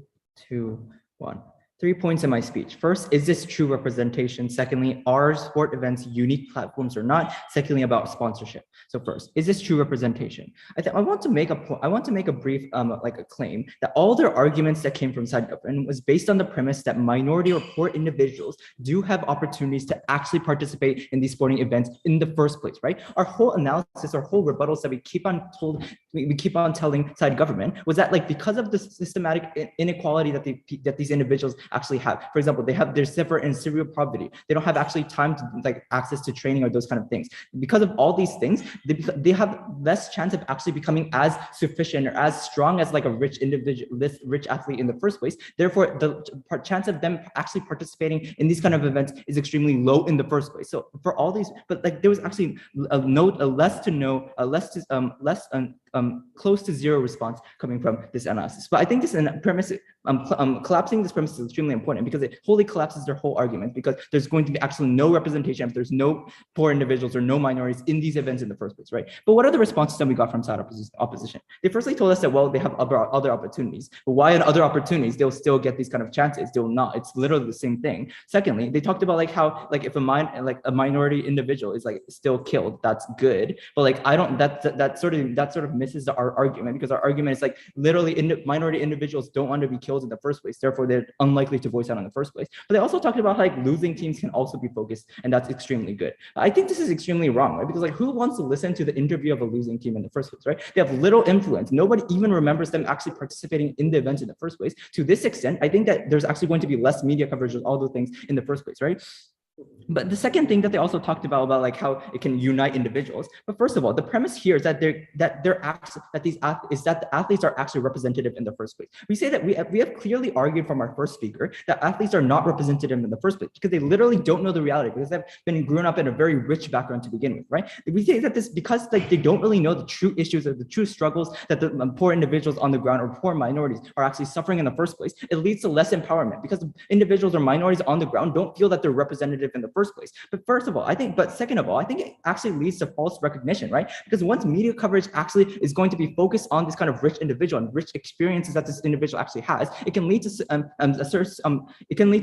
2, 1. 3 points in my speech. First, is this true representation? Secondly, are sport events unique platforms or not? Secondly, about sponsorship. So first, is this true representation? I want to make a brief like a claim that all their arguments that came from side government was based on the premise that minority or poor individuals do have opportunities to actually participate in these sporting events in the first place, right? Our whole analysis, our whole rebuttals that we keep on telling side government was that, like, because of the systematic inequality that these individuals actually have. For example, they're suffer in severe poverty. They don't have actually time to like access to training or those kind of things. Because of all these things, they have less chance of actually becoming as sufficient or as strong as like a rich individual, this rich athlete in the first place. Therefore, the chance of them actually participating in these kind of events is extremely low in the first place. So for all these, but like there was actually close to zero response coming from this analysis. But I think this premise, collapsing this premise is extremely important because it wholly collapses their whole argument, because there's going to be actually no representation if there's no poor individuals or no minorities in these events in the first place, right? But what are the responses that we got from side opposition? They firstly told us that, well, they have other opportunities, but why in other opportunities they'll still get these kind of chances? They will not. It's literally the same thing. Secondly, they talked about like how like if a minority individual is like still killed, that's good. But like that sort of misses our argument, because our argument is like literally minority individuals don't want to be killed in the first place. Therefore, they're unlikely to voice out in the first place. But they also talked about like losing teams can also be focused, and that's extremely good. I think this is extremely wrong, right? Because like who wants to listen to the interview of a losing team in the first place, right? They have little influence. Nobody even remembers them actually participating in the event in the first place. To this extent, I think that there's actually going to be less media coverage of all those things in the first place, right? But the second thing that they also talked about like how it can unite individuals. But first of all, the premise here is that the athletes are actually representative in the first place. We say that we have clearly argued from our first speaker that athletes are not representative in the first place because they literally don't know the reality, because they've been grown up in a very rich background to begin with, right? We say that this because like they don't really know the true issues or the true struggles that the poor individuals on the ground or poor minorities are actually suffering in the first place. It leads to less empowerment because individuals or minorities on the ground don't feel that they're representative in the first place. But second of all, I think it actually leads to false recognition, right? Because once media coverage actually is going to be focused on this kind of rich individual and rich experiences that this individual actually has, it can lead to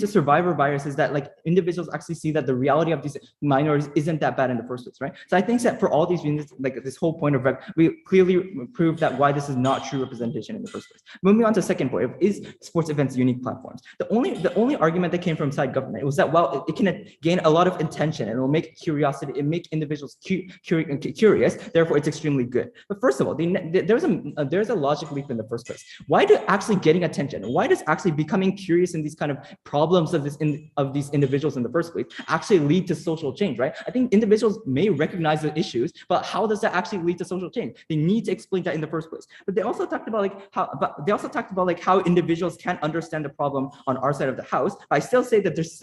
survivor biases that like individuals actually see that the reality of these minorities isn't that bad in the first place, right? So I think that for all these reasons, like this whole point of we clearly proved that why this is not true representation in the first place. Moving on to the second point, is sports events unique platforms? The only argument that came from side government was that, well, it can gain a lot of intention and it will make curiosity, it make individuals curious, therefore it's extremely good. But first of all, there's a logic leap in the first place. Why do actually getting attention, why does actually becoming curious in these kind of problems of these individuals in the first place actually lead to social change, right? I think individuals may recognize the issues, but how does that actually lead to social change? They need to explain that in the first place. But they also talked about how individuals can't understand the problem on our side of the house. But I still say that there's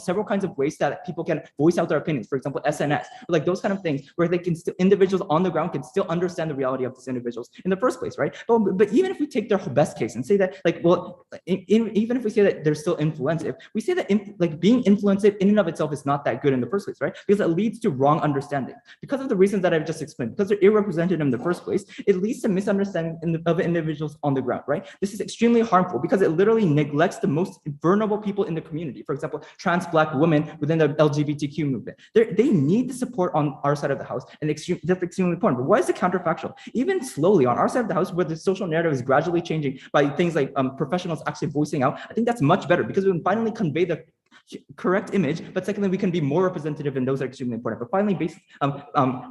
several kinds of ways that people can voice out their opinions, for example, SNS, or like those kind of things where they can still, individuals on the ground can still understand the reality of these individuals in the first place, right? But even if we take their best case and say that, like, well, even if we say that they're still influensive, we say that like being influensive in and of itself is not that good in the first place, right? Because it leads to wrong understanding. Because of the reasons that I've just explained, because they're irrepresented in the first place, it leads to misunderstanding of individuals on the ground, right? This is extremely harmful because it literally neglects the most vulnerable people in the community. For example, trans Black women within the LGBTQ movement. They need the support on our side of the house, and that's extremely important. But why is it counterfactual? Even slowly on our side of the house, where the social narrative is gradually changing by things like professionals actually voicing out, I think that's much better because we can finally convey the correct image, but secondly, we can be more representative, and those are extremely important. But finally,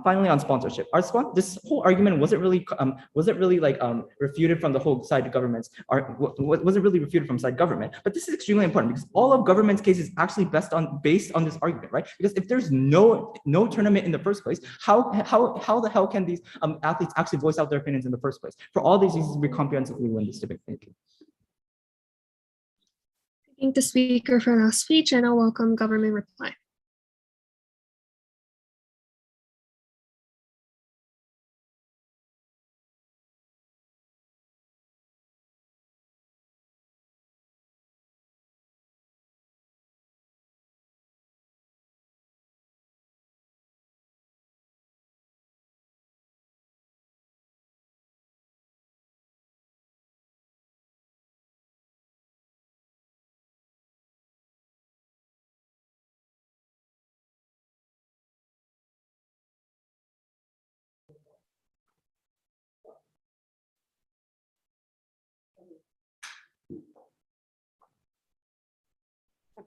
finally on sponsorship, this whole argument wasn't really like refuted from the whole side governments, or wasn't really refuted from side government. But this is extremely important because all of government's case is actually based on this argument, right? Because if there's no tournament in the first place, how the hell can these athletes actually voice out their opinions in the first place? For all these reasons, we comprehensively win this debate. Thank you. Thank the speaker for that speech, and I'll welcome government reply.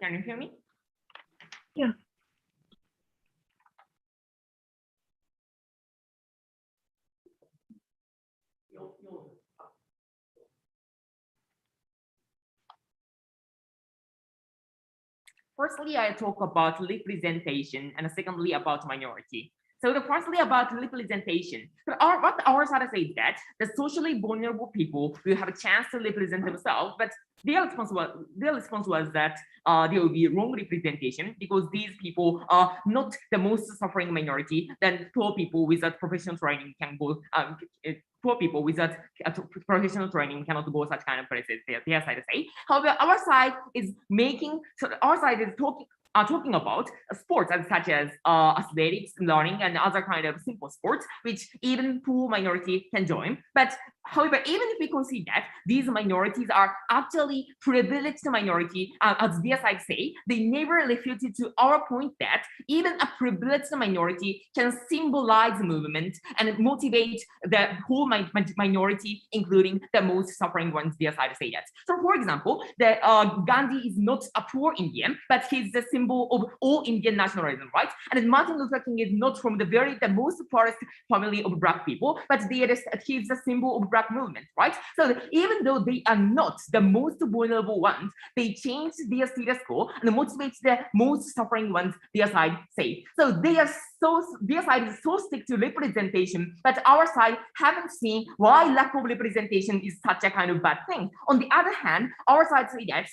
Can you hear me? Yeah. Firstly, I talk about representation, and secondly about minority. So firstly about representation. What our side says that the socially vulnerable people will have a chance to represent themselves, but their response was that there will be wrong representation because these people are not the most suffering minority. Then poor people without professional training can go. Poor people without professional training cannot go such kind of places. Their side say. However, our side is talking about sports such as athletics, learning, and other kind of simple sports, which even poor minority can join. But however, even if we consider that these minorities are actually privileged minority, as their side say, they never refuted to our point that even a privileged minority can symbolize movement and motivate the whole minority, including the most suffering ones. Their side say that. So, for example, Gandhi is not a poor Indian, but he's the symbol of all Indian nationalism, right? And Martin Luther King is not from the most poorest family of Black people, but he's the symbol of Black movement, right? So even though they are not the most vulnerable ones, they change their status quo and motivate the most suffering ones. Their side say. So their side is so stick to representation, but our side haven't seen why lack of representation is such a kind of bad thing. On the other hand, our side say that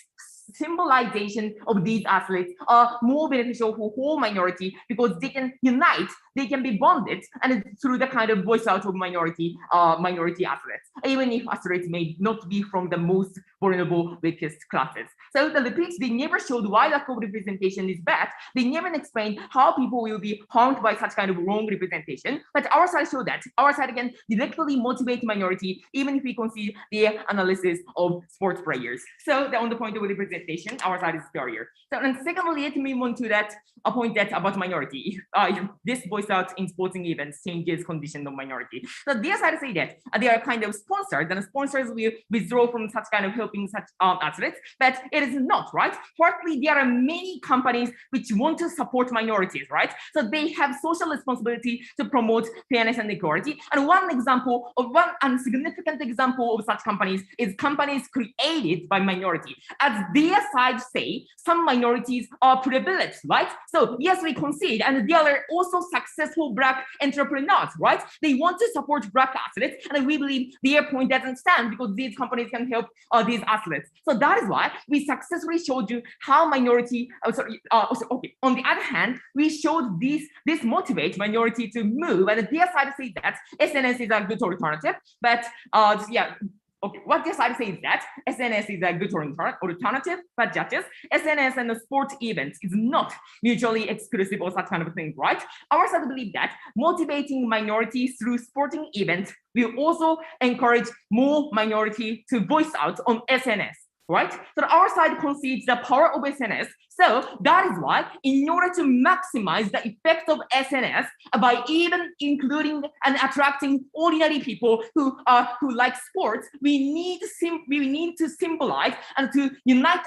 symbolization of these athletes are more beneficial for whole minority because they can unite, they can be bonded, and through the kind of voice out of minority athletes, even if athletes may not be from the most vulnerable, weakest classes. So the repeats, they never showed why lack of representation is bad. They never explained how people will be harmed by such kind of wrong representation. But our side showed that. Our side again directly motivate minority, even if we consider their analysis of sports players. So on the point of representation, our side is superior. So, and secondly, let me move on to a point that about minority. This voice out in sporting events changes condition of minority. So their side say that they are kind of sponsored, and sponsors will withdraw from such kind of helping such athletes, but it is not, right? Firstly, there are many companies which want to support minorities, right? So they have social responsibility to promote fairness and equality. And one significant example of such companies is companies created by minority, as they their side say some minorities are privileged, right? So yes, we concede, and there are also successful Black entrepreneurs, right? They want to support Black athletes, and we believe their point doesn't stand because these companies can help these athletes. So that is why we successfully showed you how minority. Okay. On the other hand, we showed this motivates minority to move, and their side says that SNS is a good alternative, but yeah. Okay, what this side says that SNS is a good alternative, but judges, SNS and the sport events is not mutually exclusive or such kind of thing, right? Our side believe that motivating minorities through sporting events will also encourage more minority to voice out on SNS. Right? So our side concedes the power of SNS. So that is why, in order to maximize the effect of SNS by even including and attracting ordinary people who like sports, we need to symbolize and to unite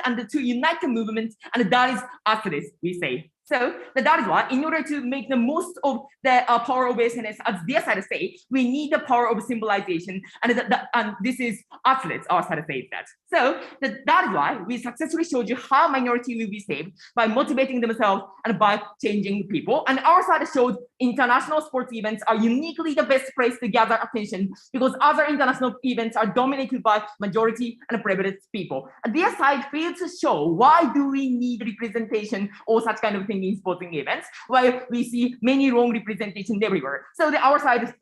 the movement, and that is athletes, we say. So that is why, in order to make the most of the power of SNS, as their side say, we need the power of symbolization, and this is athletes, our side says that. So that is why we successfully showed you how minority will be saved by motivating themselves and by changing people. And our side showed international sports events are uniquely the best place to gather attention because other international events are dominated by majority and privileged people. And their side failed to show why do we need representation or such kind of thing in sporting events, while we see many wrong representation everywhere. So our side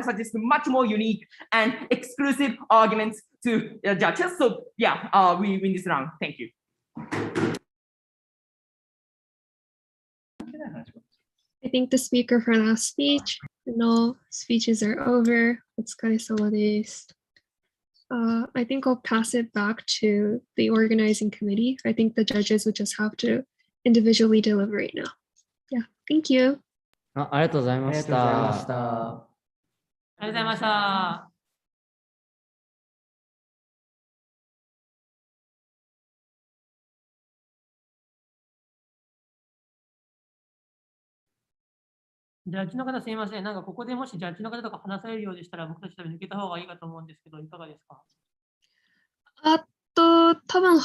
suggests much more unique and exclusive arguments to judges. So yeah, we win this round. Thank you. I think the speaker for last speech. No speeches are over. Otsukaresama desu. I think I'll pass it back to the organizing committee. I think the judges would just have to individually deliberate now. Yeah, thank you. ありがとうございました。ありがとうございました。ジャッジの方すみません。なんかここでもしジャッジの方とか話されるようでしたら、僕たち多分抜けた方がいいかと思うんですけど、いかがですか？多分